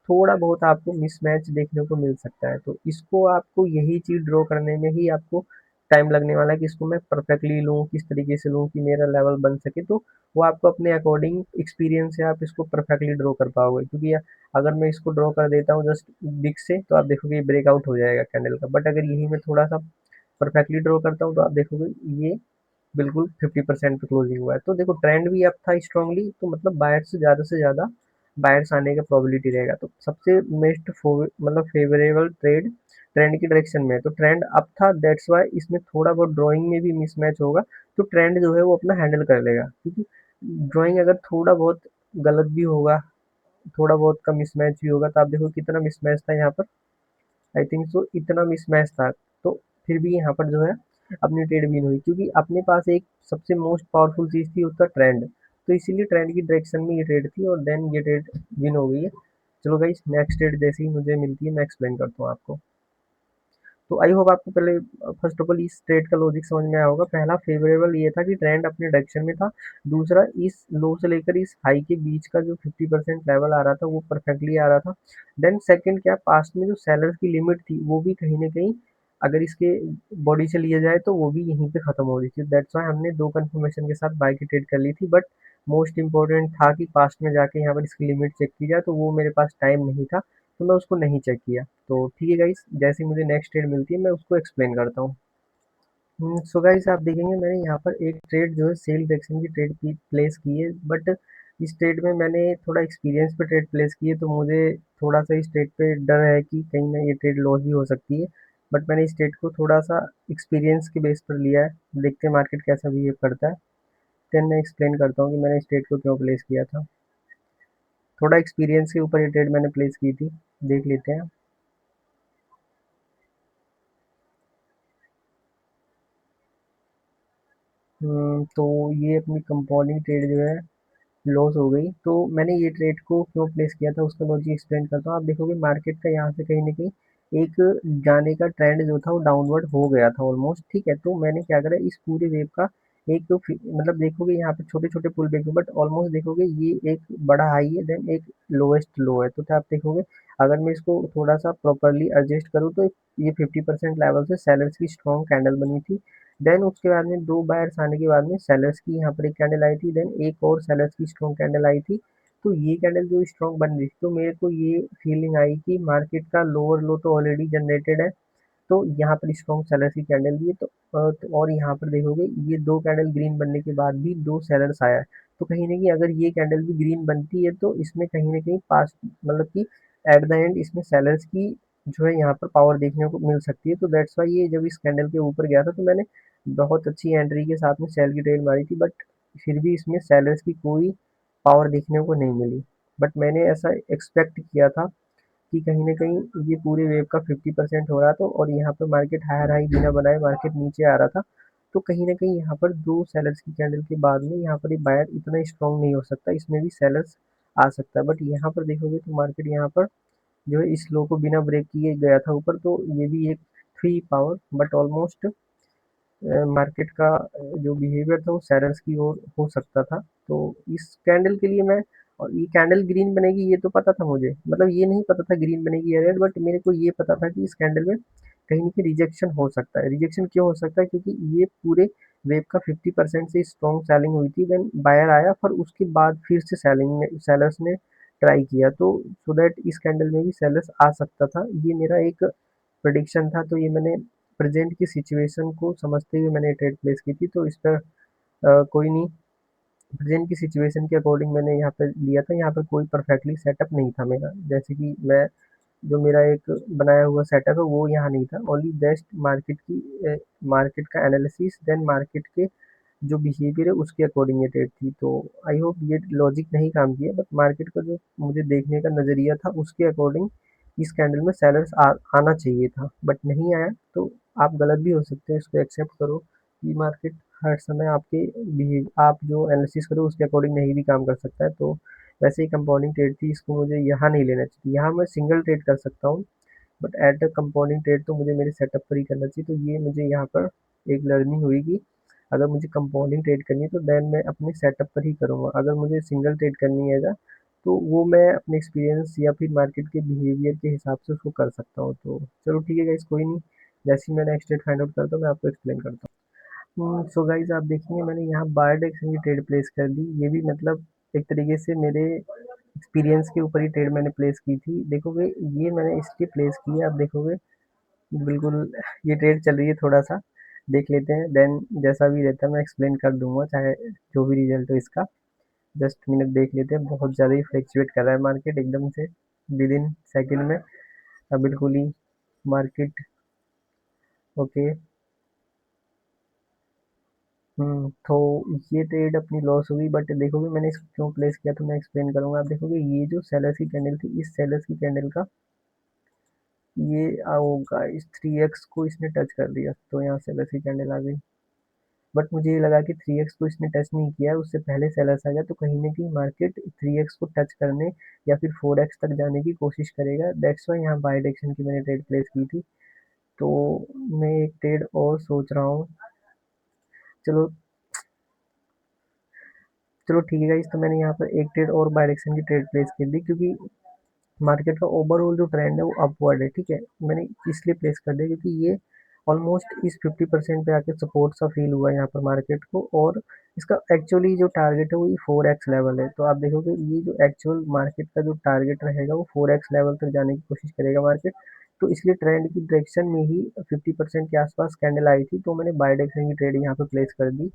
थोड़ा बहुत आपको मिसमैच देखने को मिल सकता है। तो इसको आपको यही चीज़ ड्रॉ करने में ही आपको टाइम लगने वाला है कि इसको मैं परफेक्टली लूँ, किस तरीके से लूँ कि मेरा लेवल बन सके। तो वो आपको अपने अकॉर्डिंग एक्सपीरियंस से आप इसको परफेक्टली ड्रॉ कर पाओगे, क्योंकि अगर मैं इसको ड्रॉ कर देता हूँ जस्ट बिग से, तो आप देखोगे ये ब्रेकआउट हो जाएगा कैंडल का। बट अगर यही मैं थोड़ा सा परफेक्टली ड्रॉ करता हूँ तो आप देखोगे ये बिल्कुल 50% पे क्लोजिंग हुआ है। तो देखो ट्रेंड भी अप था स्ट्रांगली, तो मतलब बायर से ज़्यादा बायर्स आने का प्रोबेबिलिटी रहेगा। तो सबसे बेस्ट मतलब फेवरेबल ट्रेड ट्रेंड की डायरेक्शन में है। तो ट्रेंड अप था, दैट्स वाई इसमें थोड़ा बहुत ड्राइंग में भी मिसमैच होगा, तो ट्रेंड जो है वो अपना हैंडल कर लेगा। क्योंकि ड्राइंग अगर थोड़ा बहुत गलत भी होगा, थोड़ा बहुत का मिसमैच भी होगा, तो आप देखो कितना मिसमैच था यहाँ पर। आई थिंक सो इतना मिसमैच था, तो फिर भी यहाँ पर जो है अपनी ट्रेड विन हुई, क्योंकि अपने पास एक सबसे मोस्ट पावरफुल चीज़ थी उसका ट्रेंड। तो इसीलिए ट्रेंड की डायरेक्शन में ये ट्रेड थी और देन ये ट्रेड विन हो गई है। चलो गाइस, नेक्स्ट ट्रेड जैसे ही मुझे मिलती है मैं एक्सप्लेन करता हूँ आपको। तो आई होप आपको पहले फर्स्ट ऑफ ऑल इस ट्रेड का लॉजिक समझ में आया होगा। पहला फेवरेबल ये था कि ट्रेंड अपने डायरेक्शन में था। दूसरा, इस लो से लेकर इस हाई के बीच का जो 50% लेवल आ रहा था वो परफेक्टली आ रहा था। देन सेकंड क्या, पास्ट में जो सेलर्स की लिमिट थी वो भी कहीं ना कहीं अगर इसके बॉडी से लिया जाए तो वो भी यहीं पे खत्म हो रही थी। दैट्स वाई हमने दो कंफर्मेशन के साथ बाय की ट्रेड कर ली थी। बट मोस्ट इंपॉर्टेंट था कि पास्ट में जाके यहाँ पर इसकी लिमिट चेक की जाए, तो वो मेरे पास टाइम नहीं था, तो मैं उसको नहीं चेक किया। तो ठीक है गाइस, जैसे ही मुझे नेक्स्ट ट्रेड मिलती है मैं उसको एक्सप्लेन करता हूँ। सो गाइस, आप देखेंगे मैंने यहाँ पर एक ट्रेड जो है सेल डायरेक्शन की ट्रेड की प्लेस की है। बट इस ट्रेड में मैंने थोड़ा एक्सपीरियंस पे ट्रेड प्लेस की है, तो मुझे थोड़ा सा इस ट्रेड पे डर है कि कहीं ना ये ट्रेड लॉस भी हो सकती है। बट मैंने इस ट्रेड को थोड़ा सा एक्सपीरियंस के बेस पर लिया है, देखते हैं मार्केट कैसा बिहेव करता है। देन मैं एक्सप्लेन करता हूँ कि मैंने इस ट्रेड को क्यों प्लेस किया था। थोड़ा एक्सपीरियंस के ऊपर ये ट्रेड मैंने प्लेस की थी, देख लेते हैं। तो ये अपनी कंपाउंडिंग ट्रेड जो है लॉस हो गई। तो मैंने ये ट्रेड को क्यों प्लेस किया था उसका लॉजिक एक्सप्लेन करता हूँ। आप देखोगे मार्केट का यहाँ से कहीं ना कहीं एक जाने का ट्रेंड जो था वो डाउनवर्ड हो गया था ऑलमोस्ट, ठीक है। तो मैंने क्या करा, इस पूरे वेव का एक तो मतलब देखोगे यहाँ पे छोटे छोटे पुल बैक, बट ऑलमोस्ट देखोगे ये एक बड़ा हाई है, देन एक लोएस्ट लो है। तो क्या आप देखोगे अगर मैं इसको थोड़ा सा प्रॉपरली एडजस्ट करूँ तो ये 50% लेवल से सेलर्स की स्ट्रॉन्ग कैंडल बनी थी। देन उसके बाद में दो बायर्स आने के बाद में सेलर्स की यहाँ पर एक कैंडल आई थी, देन एक और सेलर्स की स्ट्रॉन्ग कैंडल आई थी। तो ये कैंडल जो स्ट्रॉन्ग बन रही थी, तो मेरे को ये फीलिंग आई कि मार्केट का लोअर लो तो ऑलरेडी जनरेटेड है, तो यहाँ पर स्ट्रॉन्ग सेलर्स की कैंडल भी है। और यहाँ पर देखोगे ये दो कैंडल ग्रीन बनने के बाद भी दो सेलर्स आया है। तो कहीं ना कहीं अगर ये कैंडल भी ग्रीन बनती है तो इसमें कहीं ना कहीं पास मतलब कि एट द एंड इसमें सेलर्स की जो है यहाँ पर पावर देखने को मिल सकती है। तो दैट्स वाई ये जब इस कैंडल के ऊपर गया था तो मैंने बहुत अच्छी एंट्री के साथ में सेल की ट्रेड मारी थी। बट फिर भी इसमें सेलर्स की कोई पावर देखने को नहीं मिली। बट मैंने ऐसा एक्सपेक्ट किया था कि कहीं न कहीं ये पूरे वेव का 50% हो रहा था और यहाँ पर मार्केट हायर हाई बिना बनाए मार्केट नीचे आ रहा था। तो कहीं न कहीं यहाँ पर 2 सेलर्स की कैंडल के बाद में यहाँ पर एक बायर इतना स्ट्रॉन्ग नहीं हो सकता, इसमें भी सेलर्स आ सकता है। बट यहाँ पर देखोगे तो मार्केट यहाँ पर जो है इस लो को बिना ब्रेक किए गया था ऊपर, तो ये भी एक थी पावर। बट ऑलमोस्ट मार्केट का जो बिहेवियर था वो सेलर्स की ओर हो सकता था। तो इस कैंडल के लिए मैं, और ये कैंडल ग्रीन बनेगी ये तो पता था मुझे, मतलब ये नहीं पता था ग्रीन बनेगी या रेड, बट मेरे को ये पता था कि इस कैंडल में कहीं ना कहीं रिजेक्शन हो सकता है। रिजेक्शन क्यों हो सकता है, क्योंकि ये पूरे वेव का 50% से स्ट्रॉन्ग सेलिंग हुई थी, देन बायर आया, फिर उसके बाद फिर से सेलिंग ने सेलर्स ने ट्राई किया, तो सो दैट इस कैंडल में भी सेलर्स आ सकता था। ये मेरा एक प्रेडिक्शन था। तो ये मैंने प्रेजेंट की सिचुएशन को समझते हुए मैंने ट्रेड प्लेस की थी। तो इस पर कोई नहीं, प्रेजेंट की सिचुएशन के अकॉर्डिंग मैंने यहाँ पर लिया था। यहाँ पर कोई परफेक्टली सेटअप नहीं था मेरा, जैसे कि मैं जो मेरा एक बनाया हुआ सेटअप है वो यहाँ नहीं था। ओनली बेस्ट मार्केट की मार्केट का एनालिसिस, देन मार्केट के जो बिहेवियर है उसके अकॉर्डिंग ये ट्रेड थी। तो आई होप ये लॉजिक नहीं काम किया, बट मार्केट का जो मुझे देखने का नज़रिया था उसके अकॉर्डिंग इस कैंडल में सेलर्स आना चाहिए था, बट नहीं आया। तो आप गलत भी हो सकते हैं, इसको एक्सेप्ट करो कि मार्केट हर समय आपके बिहेव आप जो एनालिसिस करो उसके अकॉर्डिंग नहीं भी काम कर सकता है। तो वैसे ही कंपाउंडिंग ट्रेड थी, इसको मुझे यहाँ नहीं लेना चाहिए। यहाँ मैं सिंगल ट्रेड कर सकता हूँ, but at a compounding trade तो मुझे मेरे सेटअप पर ही करना चाहिए। तो ये मुझे यहाँ पर एक लर्निंग हुई कि अगर मुझे कंपाउंडिंग ट्रेड करनी है तो देन मैं अपने सेटअप पर ही करूँगा। अगर मुझे सिंगल ट्रेड करनी है तो तो वो मैं अपने एक्सपीरियंस या फिर मार्केट के बिहेवियर के हिसाब से उसको कर सकता हूँ। तो चलो ठीक है गाइस, कोई नहीं, जैसे ही मैं नेक्स्ट डेट फाइंड आउट करता हूँ मैं आपको एक्सप्लेन करता हूँ। सो गाइस आप देखेंगे मैंने यहाँ बायर डायरेक्शन की ट्रेड प्लेस कर दी। ये भी मतलब एक तरीके से मेरे एक्सपीरियंस के ऊपर ही ट्रेड मैंने प्लेस की थी। देखोगे ये मैंने इसलिए प्लेस की है, आप देखोगे बिल्कुल ये ट्रेड चल रही है, थोड़ा सा देख लेते हैं, देन जैसा भी रहता है मैं एक्सप्लेन कर दूंगा, चाहे जो भी रिजल्ट हो इसका। जस्ट मिनट देख लेते हैं, बहुत ज़्यादा ही फ्लक्चुएट कर रहा है मार्केट एकदम से विद इन सेकेंड में। अब बिल्कुल ही मार्केट ओके। तो ये ट्रेड अपनी लॉस हुई, बट देखोगे मैंने इसको क्यों प्लेस किया तो मैं एक्सप्लेन करूंगा। आप देखोगे ये जो सेलर्स की कैंडल थी, इस सेलर्स की कैंडल का ये होगा इस 3x को इसने टच कर दिया, तो यहाँ सेलर्स की कैंडल आ गई। बट मुझे ये लगा कि 3x को इसने टच नहीं किया है, उससे पहले सेलर्स आ गया, तो कहीं ना कहीं मार्केट 3x को टच करने या फिर 4x तक जाने की कोशिश करेगा। दैट्स वाई यहाँ बाय डायरेक्शन की मैंने ट्रेड प्लेस की थी। तो मैं एक ट्रेड और सोच रहा हूँ। चलो चलो ठीक है गाइस, तो मैंने यहाँ पर एक ट्रेड और बाय डायरेक्शन की ट्रेड प्लेस कर दी, क्योंकि मार्केट का ओवरऑल जो ट्रेंड है वो अपवर्ड है। ठीक है, मैंने इसलिए प्लेस कर दिया क्योंकि ये ऑलमोस्ट इस 50% पे आके सपोर्ट सा फील हुआ यहाँ पर मार्केट को, और इसका एक्चुअली जो टारगेट है वो ये 4x लेवल है। तो आप देखोगे ये जो एक्चुअल मार्केट का जो टारगेट रहेगा वो 4x लेवल तक जाने की कोशिश करेगा मार्केट। तो इसलिए ट्रेंड की डायरेक्शन में ही 50% के आसपास कैंडल आई थी, तो मैंने बाय डायरेक्शन की ट्रेड यहाँ पे प्लेस कर दी।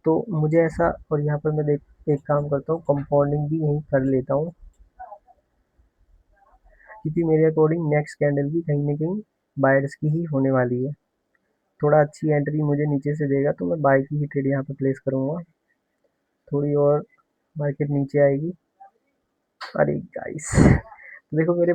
तो मुझे ऐसा, और यहाँ पर मैं देख एक काम करता हूँ, कंपाउंडिंग भी यहीं कर लेता हूँ, क्योंकि मेरे अकॉर्डिंग नेक्स्ट कैंडल भी कहीं ना कहीं बायर्स की ही होने वाली है। थोड़ा अच्छी एंट्री मुझे नीचे से देगा तो मैं बाय की ही ट्रेड यहाँ पे प्लेस करूँगा। थोड़ी और मार्केट नीचे आएगी। अरे गाइस देखो मेरे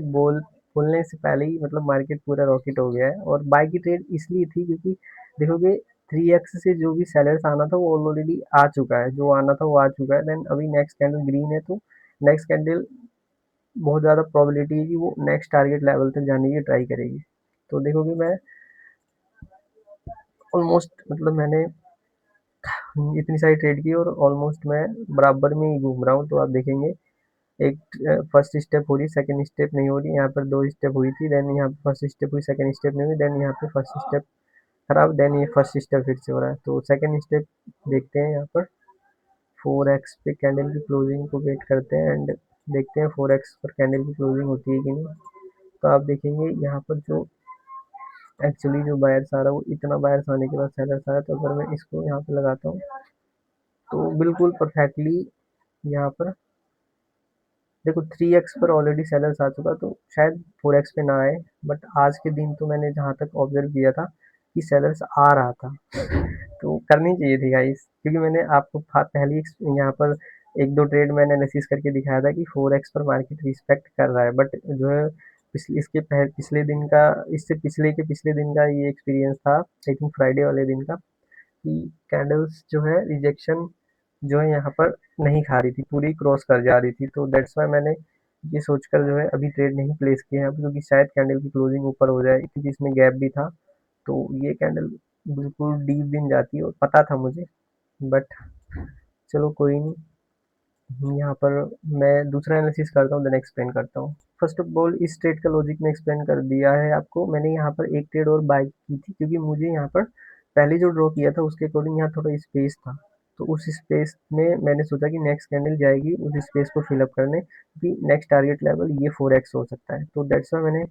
बोलने से पहले ही मतलब मार्केट पूरा रॉकेट हो गया है, और बाय की ट्रेड इसलिए थी क्योंकि देखोगे 3x से जो भी सेलर्स आना था वो ऑलरेडी आ चुका है, जो आना था वो आ चुका है। देन अभी नेक्स्ट कैंडल ग्रीन है, तो नेक्स्ट कैंडल बहुत ज़्यादा प्रोबेबिलिटी है कि वो नेक्स्ट टारगेट लेवल तक जाने की ट्राई करेगी। तो देखोगे मैं ऑलमोस्ट मतलब मैंने इतनी सारी ट्रेड की और ऑलमोस्ट मैं बराबर में ही घूम रहा हूँ। तो आप देखेंगे एक फर्स्ट स्टेप हो रही, सेकंड स्टेप नहीं हो रही, यहाँ पर दो स्टेप हुई थी, देन यहाँ पे फर्स्ट स्टेप हुई, सेकंड स्टेप नहीं हुई, देन यहाँ पे फर्स्ट स्टेप खराब, देन ये फर्स्ट स्टेप फिर से हो रहा है। तो सेकंड स्टेप देखते हैं यहाँ पर 4x पे कैंडल की क्लोजिंग को वेट करते हैं, एंड देखते हैं 4x पर कैंडल की क्लोजिंग होती है कि नहीं। तो आप देखेंगे यहाँ पर जो एक्चुअली जो बायर्स आ रहा है वो इतना बायर्स आने के बाद सेलर्स आ रहा है। तो अगर मैं इसको यहाँ पे लगाता हूँ तो बिल्कुल परफेक्टली यहाँ पर देखो 3x पर ऑलरेडी सेलर्स आ चुका, तो शायद 4x पे ना आए। बट आज के दिन तो मैंने जहाँ तक ऑब्जर्व किया था कि सेलर्स आ रहा था तो करनी चाहिए थी गाइस, क्योंकि मैंने आपको पहले यहाँ पर एक दो ट्रेड मैंने एनालिसिस करके दिखाया था कि 4x पर मार्केट रिस्पेक्ट कर रहा है। बट जो है पिछले दिन का, इससे पिछले के पिछले दिन का ये एक्सपीरियंस था, आई थिंक फ्राइडे वाले दिन का, कि कैंडल्स जो है रिजेक्शन जो है यहाँ पर नहीं खा रही थी, पूरी क्रॉस कर जा रही थी। तो दैट्स वाई मैंने ये सोचकर जो है अभी ट्रेड नहीं प्लेस किया है, क्योंकि शायद कैंडल की क्लोजिंग ऊपर हो जाए, क्योंकि इसमें गैप भी था। तो ये कैंडल बिल्कुल डीप दिन जाती है और पता था मुझे, बट चलो कोई नहीं। यहाँ पर मैं दूसरा एनालिसिस करता हूँ, देन एक्सप्लेन करता हूँ। फर्स्ट ऑफ ऑल इस ट्रेड का लॉजिक में एक्सप्लेन कर दिया है आपको। मैंने यहाँ पर एक ट्रेड और बाय की थी, क्योंकि मुझे यहाँ पर पहले जो ड्रॉ किया था उसके अकॉर्डिंग यहाँ थोड़ा स्पेस था। तो उस स्पेस में मैंने सोचा कि नेक्स्ट कैंडल जाएगी उस स्पेस को फिलअप करने, क्योंकि नेक्स्ट टारगेट लेवल ये 4x हो सकता है। तो दैट्स वाई मैंने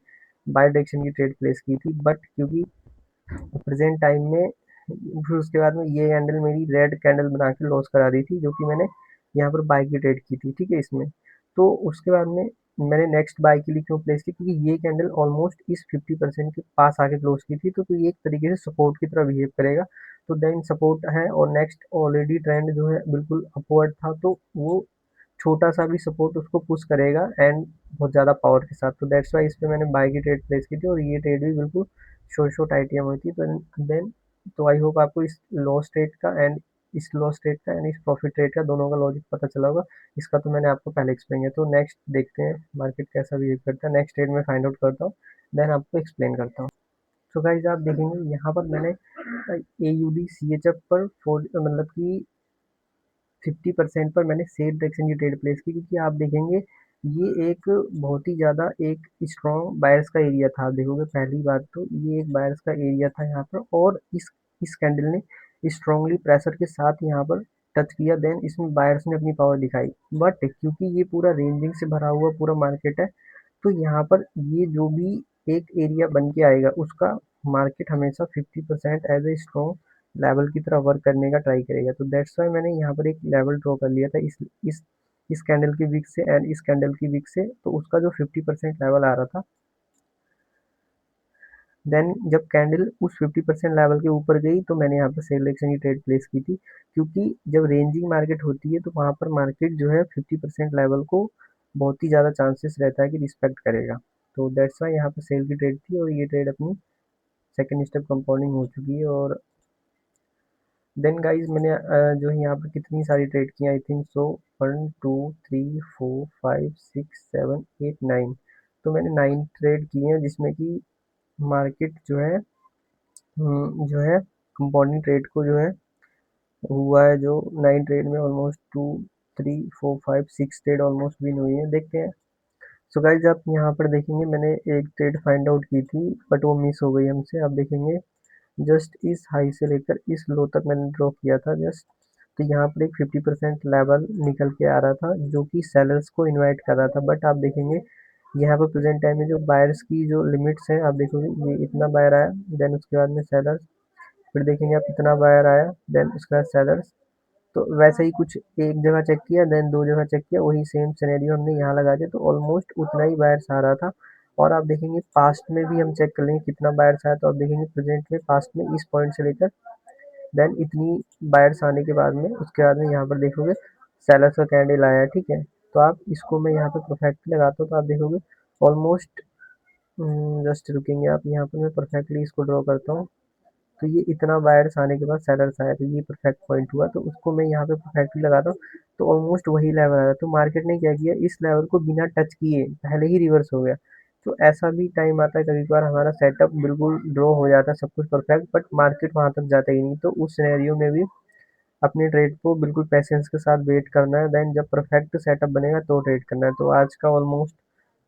बाय डायरेक्शन की ट्रेड प्लेस की थी। बट क्योंकि प्रेजेंट टाइम में फिर उसके बाद में ये कैंडल मेरी रेड कैंडल बना के लॉस करा दी थी, जो कि मैंने यहाँ पर बाय की ट्रेड की थी, ठीक है इसमें। तो उसके बाद में मैंने नेक्स्ट बाय के लिए क्यों प्लेस की, क्योंकि ये कैंडल ऑलमोस्ट इस 50% के पास आके क्लोज की थी, तो ये एक तरीके से सपोर्ट की तरह बिहेव करेगा। तो देन सपोर्ट है और नेक्स्ट ऑलरेडी ट्रेंड जो है बिल्कुल अपवर्ड था, तो वो छोटा सा भी सपोर्ट उसको पुश करेगा एंड बहुत ज़्यादा पावर के साथ। तो दैट्स वाई इस पे मैंने बाय की ट्रेड प्लेस की थी, और ये ट्रेड भी बिल्कुल शॉर्ट आईटीएम हुई थी। तो देन तो आई होप आपको इस लॉस ट्रेड का एंड इस लॉस ट्रेड का एंड इस प्रॉफिट ट्रेड का दोनों का लॉजिक पता चला होगा। इसका तो मैंने आपको पहले एक्सप्लेन किया। तो नेक्स्ट देखते हैं मार्केट कैसा बिहेव करता है, नेक्स्ट ट्रेड में फाइंड आउट करता हूँ, देन आपको एक्सप्लेन करता हूँ। तो गाइज आप देखेंगे यहाँ पर मैंने A U D C H F पर मतलब कि 50% पर मैंने सेल डायरेक्शन की ट्रेड प्लेस की, क्योंकि आप देखेंगे ये एक बहुत ही ज़्यादा एक स्ट्रॉन्ग बायर्स का एरिया था। आप देखोगे पहली बात तो ये एक बायर्स का एरिया था यहाँ पर, और इस कैंडल ने स्ट्रांगली प्रेशर के साथ यहाँ पर टच किया, देन इसमें बायर्स ने अपनी पावर दिखाई। बट क्योंकि ये पूरा रेंजिंग से भरा हुआ पूरा मार्केट है, तो यहाँ पर ये जो भी एक एरिया बन के आएगा उसका मार्केट हमेशा 50% एज ए स्ट्रॉन्ग लेवल की तरह वर्क करने का ट्राई करेगा। तो दैट्स वाई मैंने यहाँ पर एक लेवल ड्रॉ कर लिया था इस इस कैंडल की विक से एंड इस कैंडल की विक से। तो उसका जो 50% लेवल आ रहा था, देन जब कैंडल उस 50% लेवल के ऊपर गई तो मैंने यहाँ पर सेल एक्शन की ट्रेड प्लेस की थी। क्योंकि जब रेंजिंग मार्केट होती है तो वहाँ पर मार्केट जो है 50% लेवल को बहुत ही ज़्यादा चांसेस रहता है कि रिस्पेक्ट करेगा। तो दैट्स वाई यहाँ पर सेल की ट्रेड थी, और ये ट्रेड अपनी सेकेंड स्टेप कंपाउंडिंग हो चुकी है। और देन गाइज मैंने जो है यहाँ पर कितनी सारी ट्रेड की, आई थिंक सो 1 2 3 4 5 6 7 8 9। तो मैंने 9 ट्रेड की हैं, जिसमें कि मार्केट जो है कंपाउंडिंग ट्रेड को जो है हुआ है, जो 9 ट्रेड में ऑलमोस्ट 2 3 4 5 6 ट्रेड ऑलमोस्ट विन हुई है। देखते हैं। सो गाइज आप यहाँ पर देखेंगे मैंने एक ट्रेड फाइंड आउट की थी, बट वो मिस हो गई हमसे। आप देखेंगे जस्ट इस हाई से लेकर इस लो तक मैंने ड्रॉ किया था जस्ट। तो यहाँ पर एक 50% लेवल निकल के आ रहा था जो कि सेलर्स को इनवाइट कर रहा था। बट आप देखेंगे यहाँ पर प्रेजेंट टाइम में जो बायर्स की जो लिमिट्स हैं, आप देखोगे ये इतना बायर आया, देन उसके बाद में सेलर्स, फिर देखेंगे आप इतना बायर आया, देन उसके बाद सेलर्स। तो वैसे ही कुछ एक जगह चेक किया, देन दो जगह चेक किया, वही सेम सिनेरियो हमने यहाँ लगा दिया, तो ऑलमोस्ट उतना ही बायर्स आ रहा था। और आप देखेंगे पास्ट में भी हम चेक कर लेंगे कितना बायर्स आया, तो आप देखेंगे प्रेजेंट में पास्ट में इस पॉइंट से लेकर देन इतनी बायर्स आने के बाद में उसके बाद में यहाँ पर देखोगे सेलर्स का कैंडल आया है, ठीक है। तो आप इसको मैं यहाँ पे परफेक्टली लगाता हूँ, तो आप देखोगे ऑलमोस्ट, जस्ट रुकेंगे आप, यहाँ पर मैं परफेक्टली इसको ड्रॉ करता हूँ। तो ये इतना बायर्स आने के बाद सेलर्स आया, तो ये परफेक्ट पॉइंट हुआ, तो उसको मैं यहाँ पे परफेक्टली लगाता हूँ। तो ऑलमोस्ट वही लेवल आया, तो मार्केट ने क्या किया, इस लेवल को बिना टच किए पहले ही रिवर्स हो गया। तो ऐसा भी टाइम आता है कभी कभार हमारा सेटअप बिल्कुल ड्रॉ हो जाता है सब कुछ परफेक्ट, बट मार्केट वहां तक जाता ही नहीं। तो उस सिनेरियो में भी अपने ट्रेड को बिल्कुल पेशेंस के साथ वेट करना है, देन जब परफेक्ट सेटअप बनेगा तो ट्रेड करना है। तो आज का ऑलमोस्ट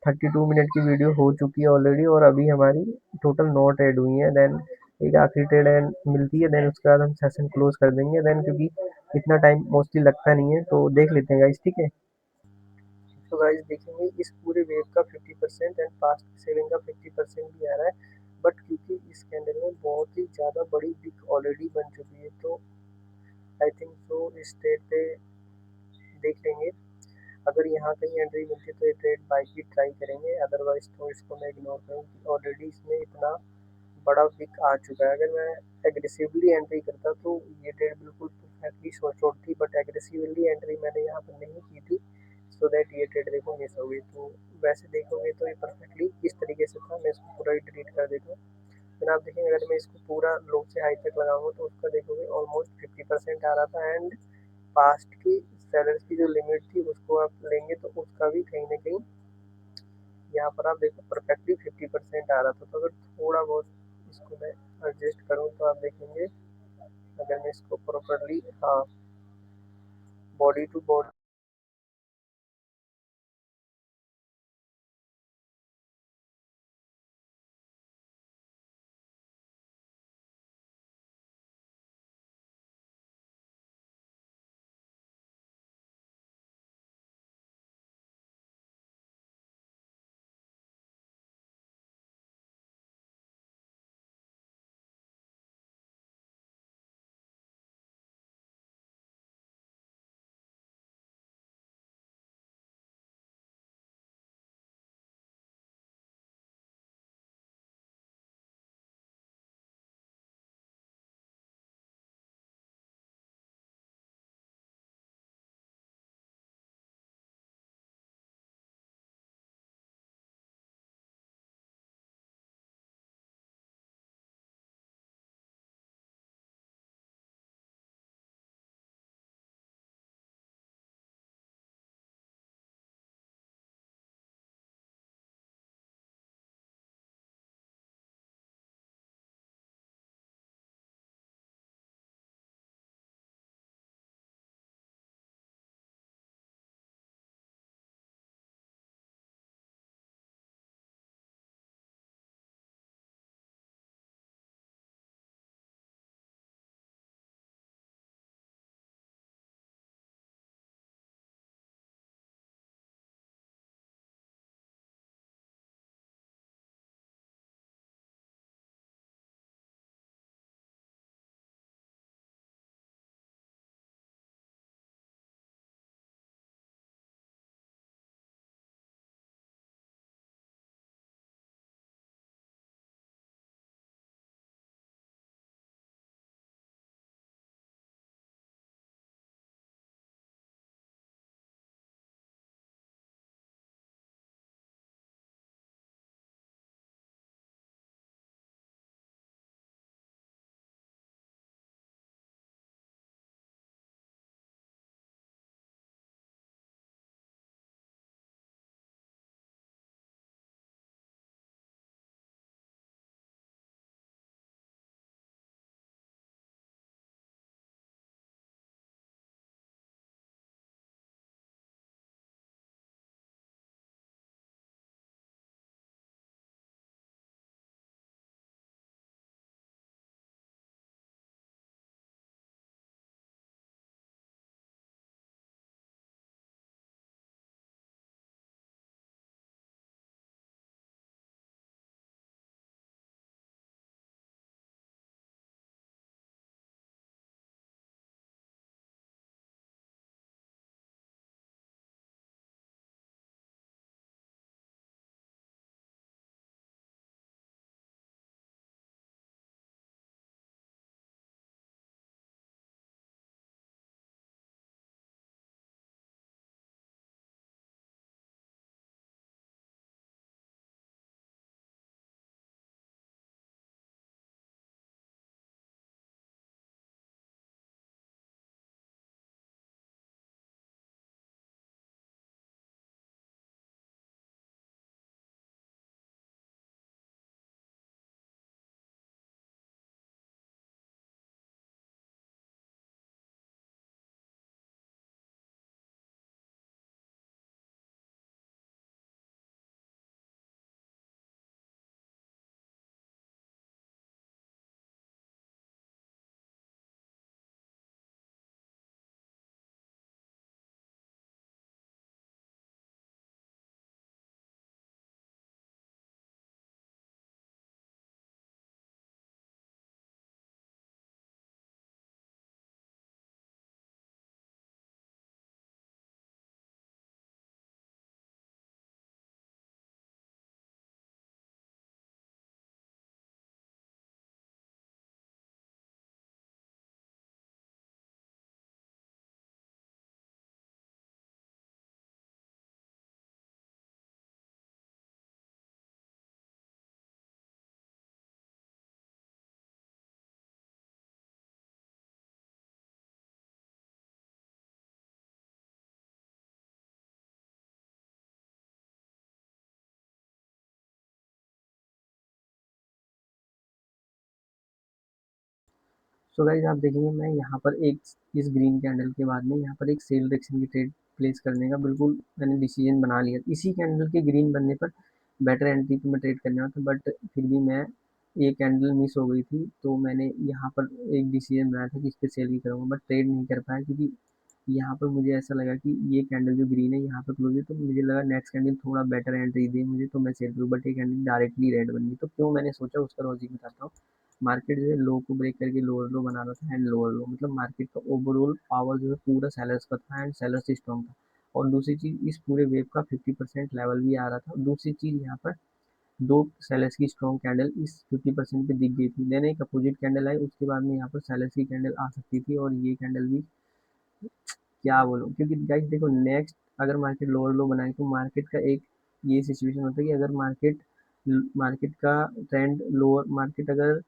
32 मिनट की वीडियो हो चुकी है ऑलरेडी, और अभी हमारी टोटल 9 ट्रेड हुई है। देन एक आखिरी ट्रेड मिलती है, देन उसके बाद हम सेशन क्लोज कर देंगे। देन क्योंकि इतना टाइम मोस्टली लगता नहीं है, तो देख लेते हैं गाइस, ठीक है। तो गाइस देखेंगे इस पूरे वेव का 50% एंड फास्ट सेलिंग का 50% भी आ रहा है। बट क्योंकि इस कैंडल में बहुत ही ज़्यादा बड़ी विक ऑलरेडी बन चुकी है, तो आई थिंक सो इस ट्रेड पे देख लेंगे। अगर यहाँ कहीं एंट्री मिलती है तो ये ट्रेड बाई की ट्राई करेंगे, अदरवाइज तो इसको मैं इग्नोर करूँगी। ऑलरेडी इसमें इतना बड़ा विक आ चुका है, अगर मैं एग्रेसिवली एंट्री करता तो ये ट्रेड बिल्कुल परफेक्टली शॉर्ट थी, बट एग्रेसिवली एंट्री मैंने यहाँ पर नहीं की थी, सो दैट ये ट्रेड देखो मिस हो गई। तो वैसे देखोगे तो ये परफेक्टली इस तरीके से था, मैं इसको पूरा ही डिलीट कर देता हूँ। फिर आप देखेंगे अगर मैं इसको पूरा लो से हाई तक लगाऊंगा तो उसका देखोगे ऑलमोस्ट 50% आ रहा था, एंड पास्ट की सेलर्स की जो लिमिट थी उसको आप लेंगे तो उसका भी कहीं ना कहीं यहाँ पर आप देखो परफेक्टली 50% आ रहा था। तो अगर थोड़ा बहुत इसको मैं एडजस्ट करूँ तो आप देखेंगे, अगर मैं इसको प्रॉपरली, हाँ, body to body so guys आप देखेंगे मैं यहाँ पर एक इस ग्रीन कैंडल के बाद में यहाँ पर एक सेल डायरेक्शन की ट्रेड प्लेस करने का बिल्कुल मैंने डिसीजन बना लिया। इसी कैंडल के ग्रीन बनने पर बेटर एंट्री पे मैं ट्रेड करने वाला था, बट फिर भी मैं ये कैंडल मिस हो गई थी, तो मैंने यहाँ पर एक डिसीजन बनाया था कि इस पे सेल ही करूँगा, बट ट्रेड नहीं कर पाया क्योंकि यहाँ पर मुझे ऐसा लगा कि ये कैंडल जो ग्रीन है यहाँ पर क्लोज है, तो मुझे लगा नेक्स्ट कैंडल थोड़ा बेटर एंट्री दे मुझे तो मैं सेल करूँ, बट ये कैंडल डायरेक्टली रेड बन गई। तो क्यों मैंने सोचा उसका लॉजिक बताता हूँ। मार्केट जो है लो को ब्रेक करके लोअर लो बना रहा था एंड लोअर लो, मतलब मार्केट का ओवरऑल पावर जो है पूरा सेलर्स का था एंड सेलर्स स्ट्रॉन्ग था। और दूसरी चीज इस पूरे वेव का 50% लेवल भी आ रहा था। दूसरी चीज यहाँ पर दो सेलर्स की स्ट्रॉन्ग कैंडल इस 50% पे दिख गई थी, देन एक अपोजिट कैंडल आई, उसके बाद में यहाँ पर सेलर्स की कैंडल आ सकती थी और ये कैंडल भी क्या बोलूँ, क्योंकि गाइस देखो नेक्स्ट अगर मार्केट लोअर लो बनाए तो मार्केट का एक ये सिचुएशन होता है कि अगर मार्केट मार्केट का ट्रेंड लोअर, मार्केट अगर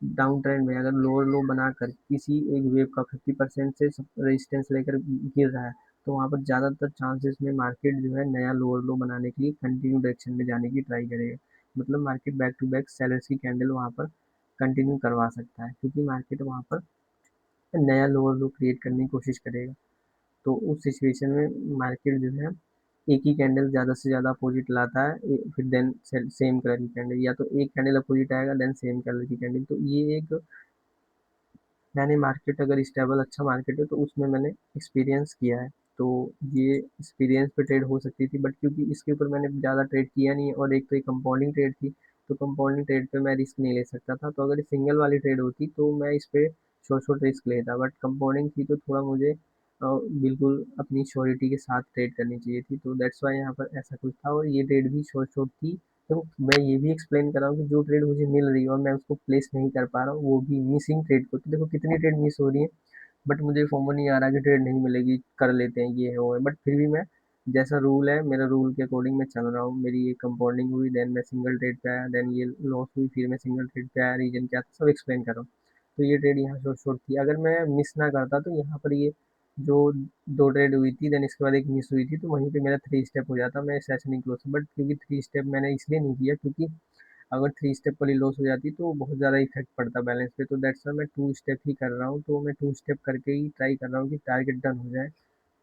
डाउन ट्रेंड में अगर लोअर लो बनाकर किसी एक वेव का 50% से रेजिस्टेंस लेकर गिर रहा है, तो वहाँ पर ज़्यादातर चांसेस में मार्केट जो है नया लोअर लो बनाने के लिए कंटिन्यू डायरेक्शन में जाने की ट्राई करेगा। मतलब market back to back sellers की कैंडल वहाँ पर कंटिन्यू करवा सकता है, क्योंकि मार्केट वहाँ पर नया लोअर लो क्रिएट करने की कोशिश करेगा। तो उस सिचुएशन में मार्केट जो है एक ही कैंडल ज़्यादा से ज़्यादा अपोजिट लाता है, फिर देन सेम कलर की कैंडल, या तो एक कैंडल अपोजिट आएगा देन सेम कलर की कैंडल। तो ये एक मैंने मार्केट अगर स्टेबल अच्छा मार्केट है तो उसमें मैंने एक्सपीरियंस किया है। तो ये एक्सपीरियंस पे ट्रेड हो सकती थी, बट क्योंकि इसके ऊपर मैंने ज़्यादा ट्रेड किया नहीं है और एक तो एक कंपाउंडिंग ट्रेड थी, तो कंपाउंडिंग ट्रेड पे मैं रिस्क नहीं ले सकता था। तो अगर सिंगल वाली ट्रेड होती तो मैं इस पे शॉर्ट शॉर्ट रिस्क लेता, बट कंपाउंडिंग थी तो थोड़ा मुझे बिल्कुल अपनी श्योरिटी के साथ ट्रेड करनी चाहिए थी, तो दैट्स वाई यहाँ पर ऐसा कुछ था। और ये ट्रेड भी शॉर्ट शॉर्ट थी। तो मैं ये भी एक्सप्लेन कर रहा हूँ कि जो ट्रेड मुझे मिल रही है और मैं उसको प्लेस नहीं कर पा रहा हूँ, वो भी मिसिंग ट्रेड को, तो देखो कितनी ट्रेड मिस हो रही है, बट मुझे फॉर्म नहीं आ रहा कि ट्रेड नहीं मिलेगी, कर लेते हैं ये है वो है, बट फिर भी मैं जैसा रूल है मेरा रूल के अकॉर्डिंग मैं चल रहा हूँ। मेरी ये कंपाउंडिंग हुई, देन मैं सिंगल ट्रेड पे आया, देन ये लॉस हुई, फिर मैं सिंगल ट्रेड पे आया, रीजन क्या था सब एक्सप्लेन कर रहा हूँ। तो ये ट्रेड यहाँ शॉर्ट शॉर्ट थी, अगर मैं मिस ना करता तो यहाँ पर ये जो दो ट्रेड हुई थी देन इसके बाद एक मिस हुई थी, तो वहीं पे मेरा थ्री स्टेप हो जाता, मैं सेशन नहीं क्लोज। बट क्योंकि थ्री स्टेप मैंने इसलिए नहीं किया क्योंकि अगर थ्री स्टेप वाली लॉस हो जाती तो बहुत ज़्यादा इफेक्ट पड़ता बैलेंस पे, तो दैट्स वाई मैं टू स्टेप ही कर रहा हूँ। तो मैं टू स्टेप करके ही ट्राई कर रहा हूँ कि टारगेट डन हो जाए।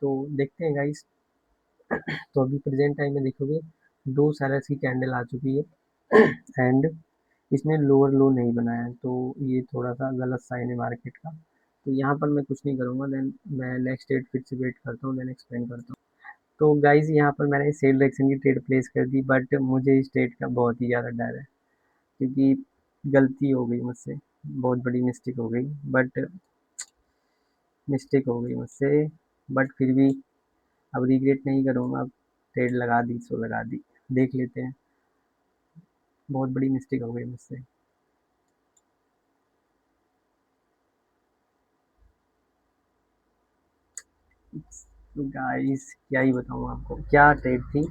तो देखते हैं गाइस। तो अभी प्रेजेंट टाइम में देखोगे दो सेलर्स की कैंडल आ चुकी है एंड इसने लोअर लो नहीं बनाया है, तो ये थोड़ा सा गलत साइन है मार्केट का। तो यहाँ पर मैं कुछ नहीं करूँगा, देन मैं नेक्स्ट डेट फिर से वेट करता हूँ, देन एक्सप्लेन करता हूँ। तो गाइज यहाँ पर मैंने सेल डायरेक्शन की ट्रेड प्लेस कर दी, बट मुझे इस ट्रेड का बहुत ही ज़्यादा डर है, क्योंकि गलती हो गई मुझसे, बहुत बड़ी मिस्टेक हो गई, बट मिस्टेक हो गई मुझसे, बट फिर भी अब रिग्रेट नहीं करूँगा। अब ट्रेड लगा दी सो लगा दी, देख लेते हैं। बहुत बड़ी मिस्टेक हो गई मुझसे। गाइस क्या ही बताऊँ आपको, क्या ट्रेड थी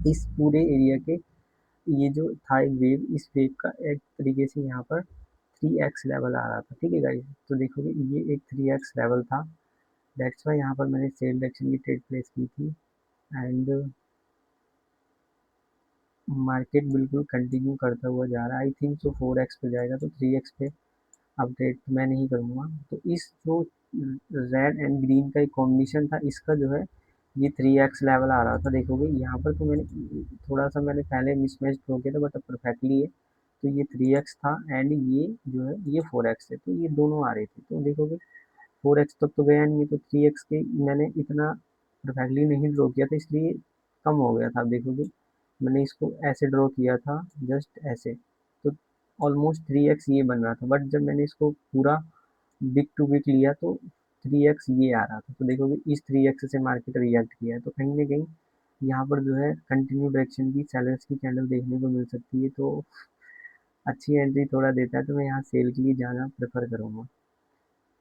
इस पूरे एरिया के। ये जो था एक वेव, इस वेव का एक तरीके से यहाँ पर 3x लेवल आ रहा था, ठीक है गाइस। तो देखोगे ये एक 3x लेवल था, दैट्स वाई यहाँ पर मैंने सेल डायरेक्शन की ट्रेड प्लेस की थी एंड मार्केट बिल्कुल कंटिन्यू करता हुआ जा रहा है। आई थिंक सो 4x पे जाएगा, तो 3x पे अपडेट मैं नहीं करूँगा। तो इस जो रेड एंड ग्रीन का एक कॉम्बिनेशन था, इसका जो है ये 3x लेवल आ रहा था। देखोगे यहाँ पर तो मैंने थोड़ा सा मैंने पहले मिसमैच ड्रॉ किया था, बट अब परफेक्टली है। तो ये 3x था एंड ये जो है ये 4x है, तो ये दोनों आ रहे थे। तो देखोगे 4x तक तो गया नहीं है, तो 3x के मैंने इतना परफेक्टली नहीं ड्रॉ किया था, इसलिए कम हो गया था। आप देखोगे मैंने इसको ऐसे ड्रॉ किया था, जस्ट ऐसे, तो ऑलमोस्ट 3x ये बन रहा था, बट जब मैंने इसको पूरा बिग टू बिग लिया तो 3x ये आ रहा था। तो देखोगे इस 3x से मार्केट रिएक्ट किया है, तो कहीं ना कहीं यहाँ पर जो है कंटिन्यू डायरेक्शन की सेलर्स की कैंडल देखने को मिल सकती है। तो अच्छी एंट्री थोड़ा देता है तो मैं यहाँ सेल के लिए जाना प्रेफर करूँगा,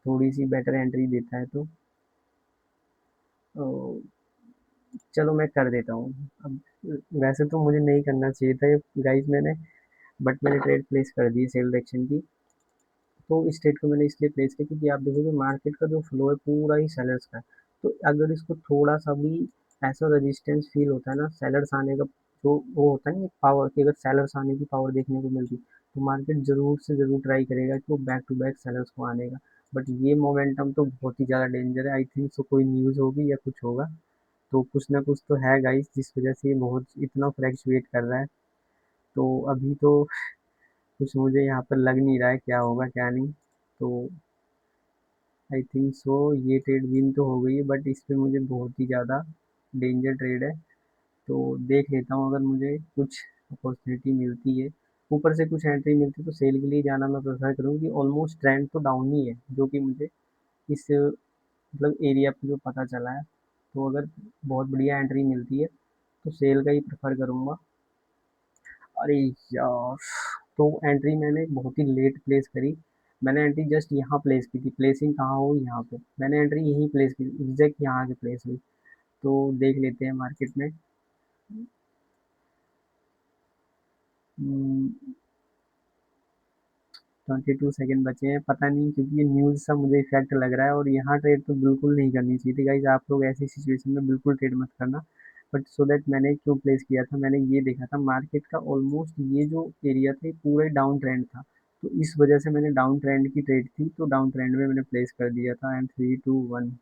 थोड़ी सी बेटर एंट्री देता है तो चलो मैं कर देता हूँ। अब वैसे तो मुझे नहीं करना चाहिए था ये गाइस मैंने, बट मैंने ट्रेड प्लेस कर दी सेल डायरेक्शन की। तो इस ट्रेड को मैंने इसलिए प्लेस किया क्योंकि आप देखोगे मार्केट का जो फ्लो है पूरा ही सेलर्स का है। तो अगर इसको थोड़ा सा भी ऐसा रेजिस्टेंस फील होता है ना सेलर्स आने का, जो वो होता है ना पावर की, अगर सेलर्स आने की पावर देखने को मिलती तो मार्केट ज़रूर से ज़रूर ट्राई करेगा कि वो बैक टू बैक सेलर्स को आने का। बट ये मोमेंटम तो बहुत ही ज़्यादा डेंजर है, आई थिंक सो कोई न्यूज़ होगी या कुछ होगा। तो कुछ ना कुछ तो है गाइस, जिस वजह से ये बहुत इतना फ्लैक्चुएट कर रहा है। तो अभी तो कुछ मुझे यहाँ पर लग नहीं रहा है क्या होगा क्या नहीं। तो आई थिंक सो ये ट्रेड विन तो हो गई है, बट इस पे मुझे बहुत ही ज़्यादा डेंजर ट्रेड है। तो देख लेता हूँ, अगर मुझे कुछ अपॉर्चुनिटी मिलती है, ऊपर से कुछ एंट्री मिलती है, तो सेल के लिए जाना मैं प्रेफर करूँगी। ऑलमोस्ट ट्रेंड तो डाउन ही है, जो कि मुझे इस मतलब एरिया पे जो पता चला है। तो अगर बहुत बढ़िया एंट्री मिलती है तो सेल का ही प्रेफर करूँगा। अरे यार, तो एंट्री मैंने बहुत ही लेट प्लेस करी। मैंने एंट्री जस्ट यहाँ प्लेस की थी, प्लेसिंग कहाँ हुई यहाँ पे, मैंने एंट्री यहीं प्लेस की थी, एग्जैक्ट यहाँ के प्लेस हुई। तो देख लेते हैं मार्केट में। 22 सेकेंड बचे हैं, पता नहीं, क्योंकि ये न्यूज़ सा मुझे इफेक्ट लग रहा है, और यहाँ ट्रेड तो बिल्कुल नहीं करनी चाहिए थी गाइज। आप लोग ऐसी सिचुएशन में बिल्कुल ट्रेड मत करना। बट सो दैट मैंने क्यों प्लेस किया था, मैंने ये देखा था मार्केट का ऑलमोस्ट ये जो एरिया था ये पूरा ही डाउन ट्रेंड था। तो इस वजह से मैंने डाउन ट्रेंड की ट्रेड थी, तो डाउन ट्रेंड में मैंने प्लेस कर दिया था, एंड 3 2 1।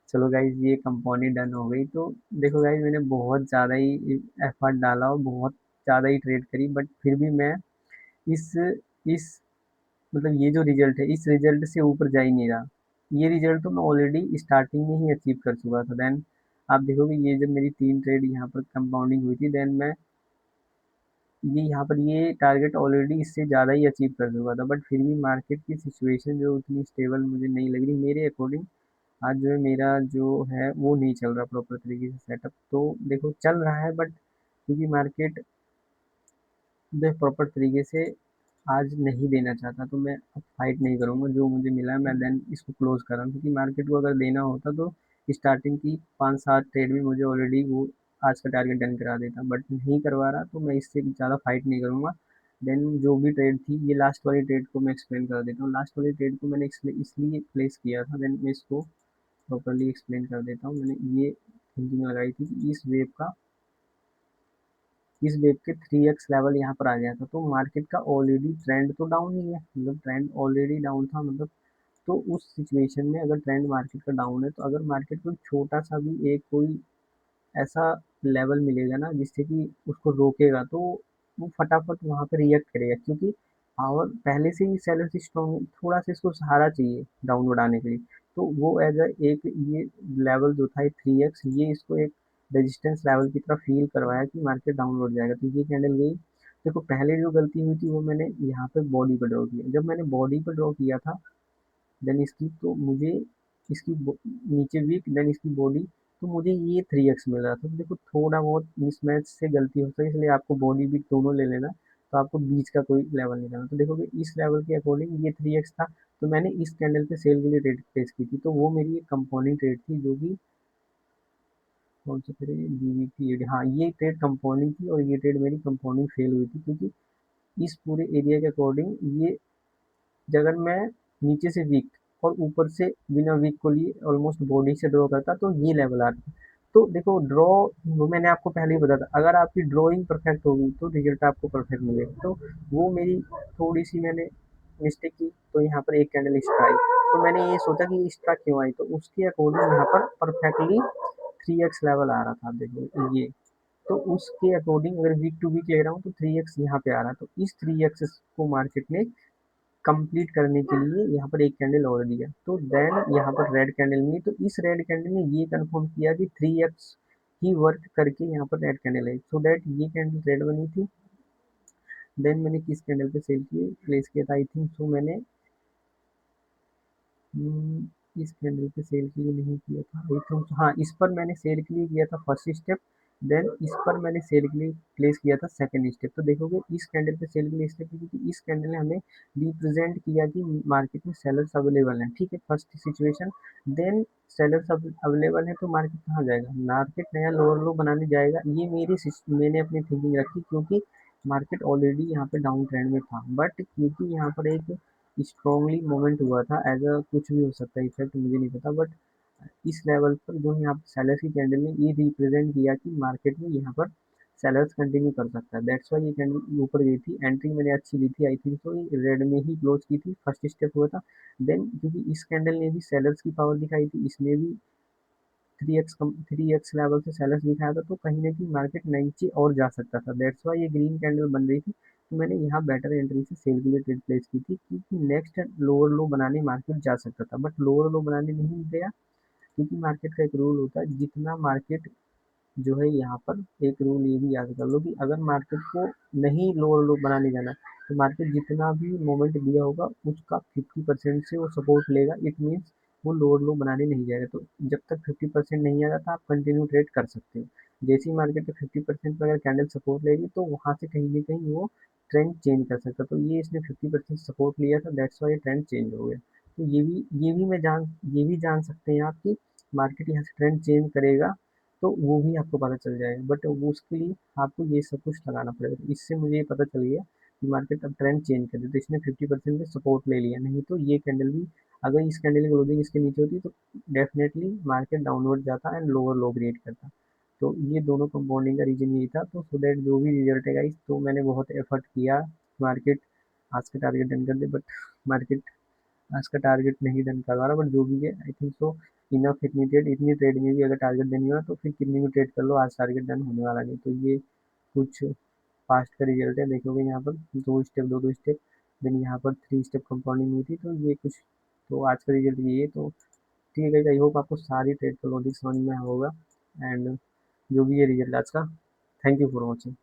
चलो गाइज, ये कंपनी डन हो गई। तो देखो गाइज, मैंने बहुत ज़्यादा ही एफर्ट डाला और बहुत ज़्यादा ही ट्रेड करी, बट फिर भी मैं इस इस मतलब ये जो रिजल्ट है, इस रिजल्ट से ऊपर जा ही नहीं रहा। ये रिजल्ट तो मैं ऑलरेडी स्टार्टिंग में ही अचीव कर चुका था। देन आप देखोगे, ये जब मेरी 3 ट्रेड यहाँ पर कंपाउंडिंग हुई थी, देन मैं ये यहाँ पर ये टारगेट ऑलरेडी इससे ज़्यादा ही अचीव कर चुका था। बट फिर भी मार्केट की सिचुएशन जो उतनी स्टेबल मुझे नहीं लग रही मेरे अकॉर्डिंग। आज जो है मेरा जो है वो नहीं चल रहा प्रॉपर तरीके से सेटअप। तो देखो चल रहा है, बट क्योंकि मार्केट मैं प्रॉपर तरीके से आज नहीं देना चाहता, तो मैं अब फाइट नहीं करूँगा। जो मुझे मिला है मैं देन इसको क्लोज कर रहा हूँ, क्योंकि मार्केट को अगर देना होता तो स्टार्टिंग की 5 7 ट्रेड में मुझे ऑलरेडी वो आज का टारगेट डन करा देता, बट नहीं करवा रहा, तो मैं इससे ज़्यादा फाइट नहीं करूँगा। देन जो भी ट्रेड थी, ये लास्ट वाली ट्रेड को मैं एक्सप्लेन कर देता हूँ। लास्ट वाली ट्रेड को मैंने इसलिए प्लेस किया था, देन मैं इसको प्रॉपर्ली एक्सप्लेन कर देता हूँ। मैंने ये थिंकिंग लगाई थी कि इस वेब के 3x लेवल यहाँ पर आ गया था, तो मार्केट का ऑलरेडी ट्रेंड तो डाउन ही है, मतलब ट्रेंड ऑलरेडी डाउन था मतलब। तो उस सिचुएशन में अगर ट्रेंड मार्केट का डाउन है, तो अगर मार्केट को छोटा सा भी एक कोई ऐसा लेवल मिलेगा ना जिससे कि उसको रोकेगा, तो वो फटाफट वहाँ पे रिएक्ट करेगा, क्योंकि पावर पहले से ही सेलर से स्ट्रॉन्ग है, थोड़ा सा इसको सहारा चाहिए डाउनवर्ड आने के लिए। तो वो एज अ एक ये लेवल जो था 3x, ये इसको एक रेजिस्टेंस लेवल की तरह फील करवाया कि मार्केट डाउनवर्ड जाएगा। तो ये कैंडल गई। देखो पहले जो गलती हुई थी वो मैंने यहाँ पे बॉडी पर ड्रॉ किया। जब मैंने बॉडी पर ड्रॉ किया था, देन इसकी तो मुझे इसकी नीचे वीक, देन इसकी बॉडी, तो मुझे ये 3x मिल रहा था। तो देखो थोड़ा बहुत मिसमैच से गलती होता है, इसलिए आपको बॉडी वीक दोनों ले लेना। तो आपको बीच का कोई लेवल नहीं लेना। तो देखोगे इस लेवल के अकॉर्डिंग ये 3x था, तो मैंने इस कैंडल पे सेल के लिए ट्रेड प्लेस की थी। तो वो मेरी एक कंपाउंडिंग ट्रेड थी, जो कि कौन सी ट्रेड, जीबीपी, हाँ ये ट्रेड कंपाउंडिंग थी, और ये ट्रेड मेरी कंपाउंडिंग फेल हुई थी, क्योंकि इस पूरे एरिया के अकॉर्डिंग ये, अगर मैं नीचे से वीक और ऊपर से बिना वीक को लिए ऑलमोस्ट बॉडी से ड्रॉ करता, तो ये लेवल आता। तो देखो ड्रॉ, वो मैंने आपको पहले ही बताया था, अगर आपकी ड्राइंग परफेक्ट होगी तो रिजल्ट आपको परफेक्ट मिलेगा। तो वो मेरी थोड़ी सी मैंने मिस्टेक की, तो यहाँ पर एक कैंडल एक्स्ट्रा आई। तो मैंने ये सोचा कि एक्स्ट्रा क्यों आई, तो उसके अकॉर्डिंग यहाँ पर परफेक्टली 3x लेवल आ रहा था। देखो ये, तो उसके अकॉर्डिंग अगर वीक टू वीक ले रहा हूँ तो 3x यहाँ पे आ रहा है। तो इस 3x को मार्केट ने कंप्लीट करने के लिए यहाँ पर एक कैंडल और दिया, तो देन यहाँ पर रेड कैंडल मिली। तो इस रेड कैंडल ने ये कंफर्म किया कि 3x ही वर्क करके यहाँ पर रेड कैंडल है, सो दैट ये कैंडल रेड बनी थी। देन मैंने किस कैंडल पे सेल किए प्लेस किया था, आई थिंक सो मैंने इस कैंडल पे सेल के लिए नहीं किया था, आई थिंक हाँ इस पर मैंने सेल के लिए किया था फर्स्ट स्टेप। देन इस पर मैंने सेल के लिए प्लेस किया था सेकंड स्टेप। तो देखोगे इस कैंडल पे सेल के लिए स्टेप, क्योंकि इस कैंडल ने हमें रिप्रेजेंट किया कि मार्केट में सेलर्स अवेलेबल हैं, ठीक है, first situation. Then sellers available है तो मार्केट कहाँ जाएगा, मार्केट नया लोअर लो बनाने जाएगा। ये मैंने अपनी थिंकिंग रखी, क्योंकि मार्केट ऑलरेडी यहाँ पे डाउन ट्रेंड में था, बट क्योंकि यहाँ पर एक स्ट्रांगली मूवमेंट हुआ था, एज अ कुछ भी हो सकता है इफेक्ट, मुझे नहीं पता, बट इस लेवल पर जो यहाँ सेलर की कैंडल ने ये रिप्रेजेंट किया कि मार्केट में यहाँ पर सेलर्स कंटिन्यू कर सकता है। दैट्स वाई ये कैंडल ऊपर गई थी, एंट्री मैंने अच्छी ली थी, आई थिंक तो ये रेड में ही क्लोज की थी, फर्स्ट स्टेप हुआ था। देन क्योंकि इस कैंडल ने भी सेलर्स की पावर दिखाई थी, इसने भी 3x लेवल से सेलर्स दिखाया था, तो कहीं ना कहीं मार्केट नीचे और जा सकता था। दैट्स वाई ये ग्रीन कैंडल बन रही थी, तो मैंने यहाँ बेटर एंट्री से सेल के लिए ट्रेड प्लेस की थी, क्योंकि नेक्स्ट लोअर लो बनाने मार्केट जा सकता था, बट लोअर लो बनाने नहीं गया। क्योंकि मार्केट का एक रूल होता है, जितना मार्केट जो है यहाँ पर एक रूल ये भी याद कर लो कि अगर मार्केट को नहीं लोअर लो बनाने जाना, तो मार्केट जितना भी मोमेंट दिया होगा उसका 50% से वो सपोर्ट लेगा। इट मीन्स वो लोअर लो बनाने नहीं जाएगा। तो जब तक 50% नहीं आ जाता आप कंटिन्यू ट्रेड कर सकते हो। जैसे ही मार्केट पे 50% पर अगर कैंडल सपोर्ट लेगी, तो वहां से कहीं ना कहीं वो ट्रेंड चेंज कर सकता है। तो ये इसने 50% सपोर्ट लिया था, दैट्स वाई ट्रेंड चेंज हो गया। तो ये भी जान सकते हैं आप कि मार्केट यहाँ से ट्रेंड चेंज करेगा, तो वो भी आपको पता चल जाएगा। बट वो उसके लिए आपको ये सब कुछ लगाना पड़ेगा। तो इससे मुझे ये पता चल गया कि मार्केट अब ट्रेंड चेंज कर दे, तो इसने 50% पे सपोर्ट ले लिया। नहीं तो ये कैंडल भी, अगर इस कैंडल की क्लोजिंग इसके नीचे होती, तो डेफिनेटली मार्केट डाउनवर्ड जाता एंड लोअर लो क्रिएट करता। तो ये दोनों कंपाउंडिंग का रीजन यही था। तो सो दैट जो भी रिजल्ट है गाइस, तो मैंने बहुत एफर्ट किया। मार्केट आज का टारगेट डन कर दे, बट मार्केट आज का टारगेट नहीं डन करवा रहा, बट जो भी है आई थिंक सो इनफ। इतनी ट्रेड में भी अगर टारगेट डन नहीं हुआ, तो फिर कितनी भी ट्रेड कर लो, आज टारगेट डन होने वाला नहीं। तो ये कुछ पास्ट का रिजल्ट है, देखोगे यहाँ पर दो स्टेप, दो स्टेप, देन यहाँ पर 3 स्टेप कंपाउंडिंग हुई थी। तो ये कुछ, तो आज का रिजल्ट ये है। तो ठीक है, आई होप आपको सारी ट्रेड का लॉजिक समझ में होगा, एंड जो भी है रिजल्ट आज का। Thank you for watching.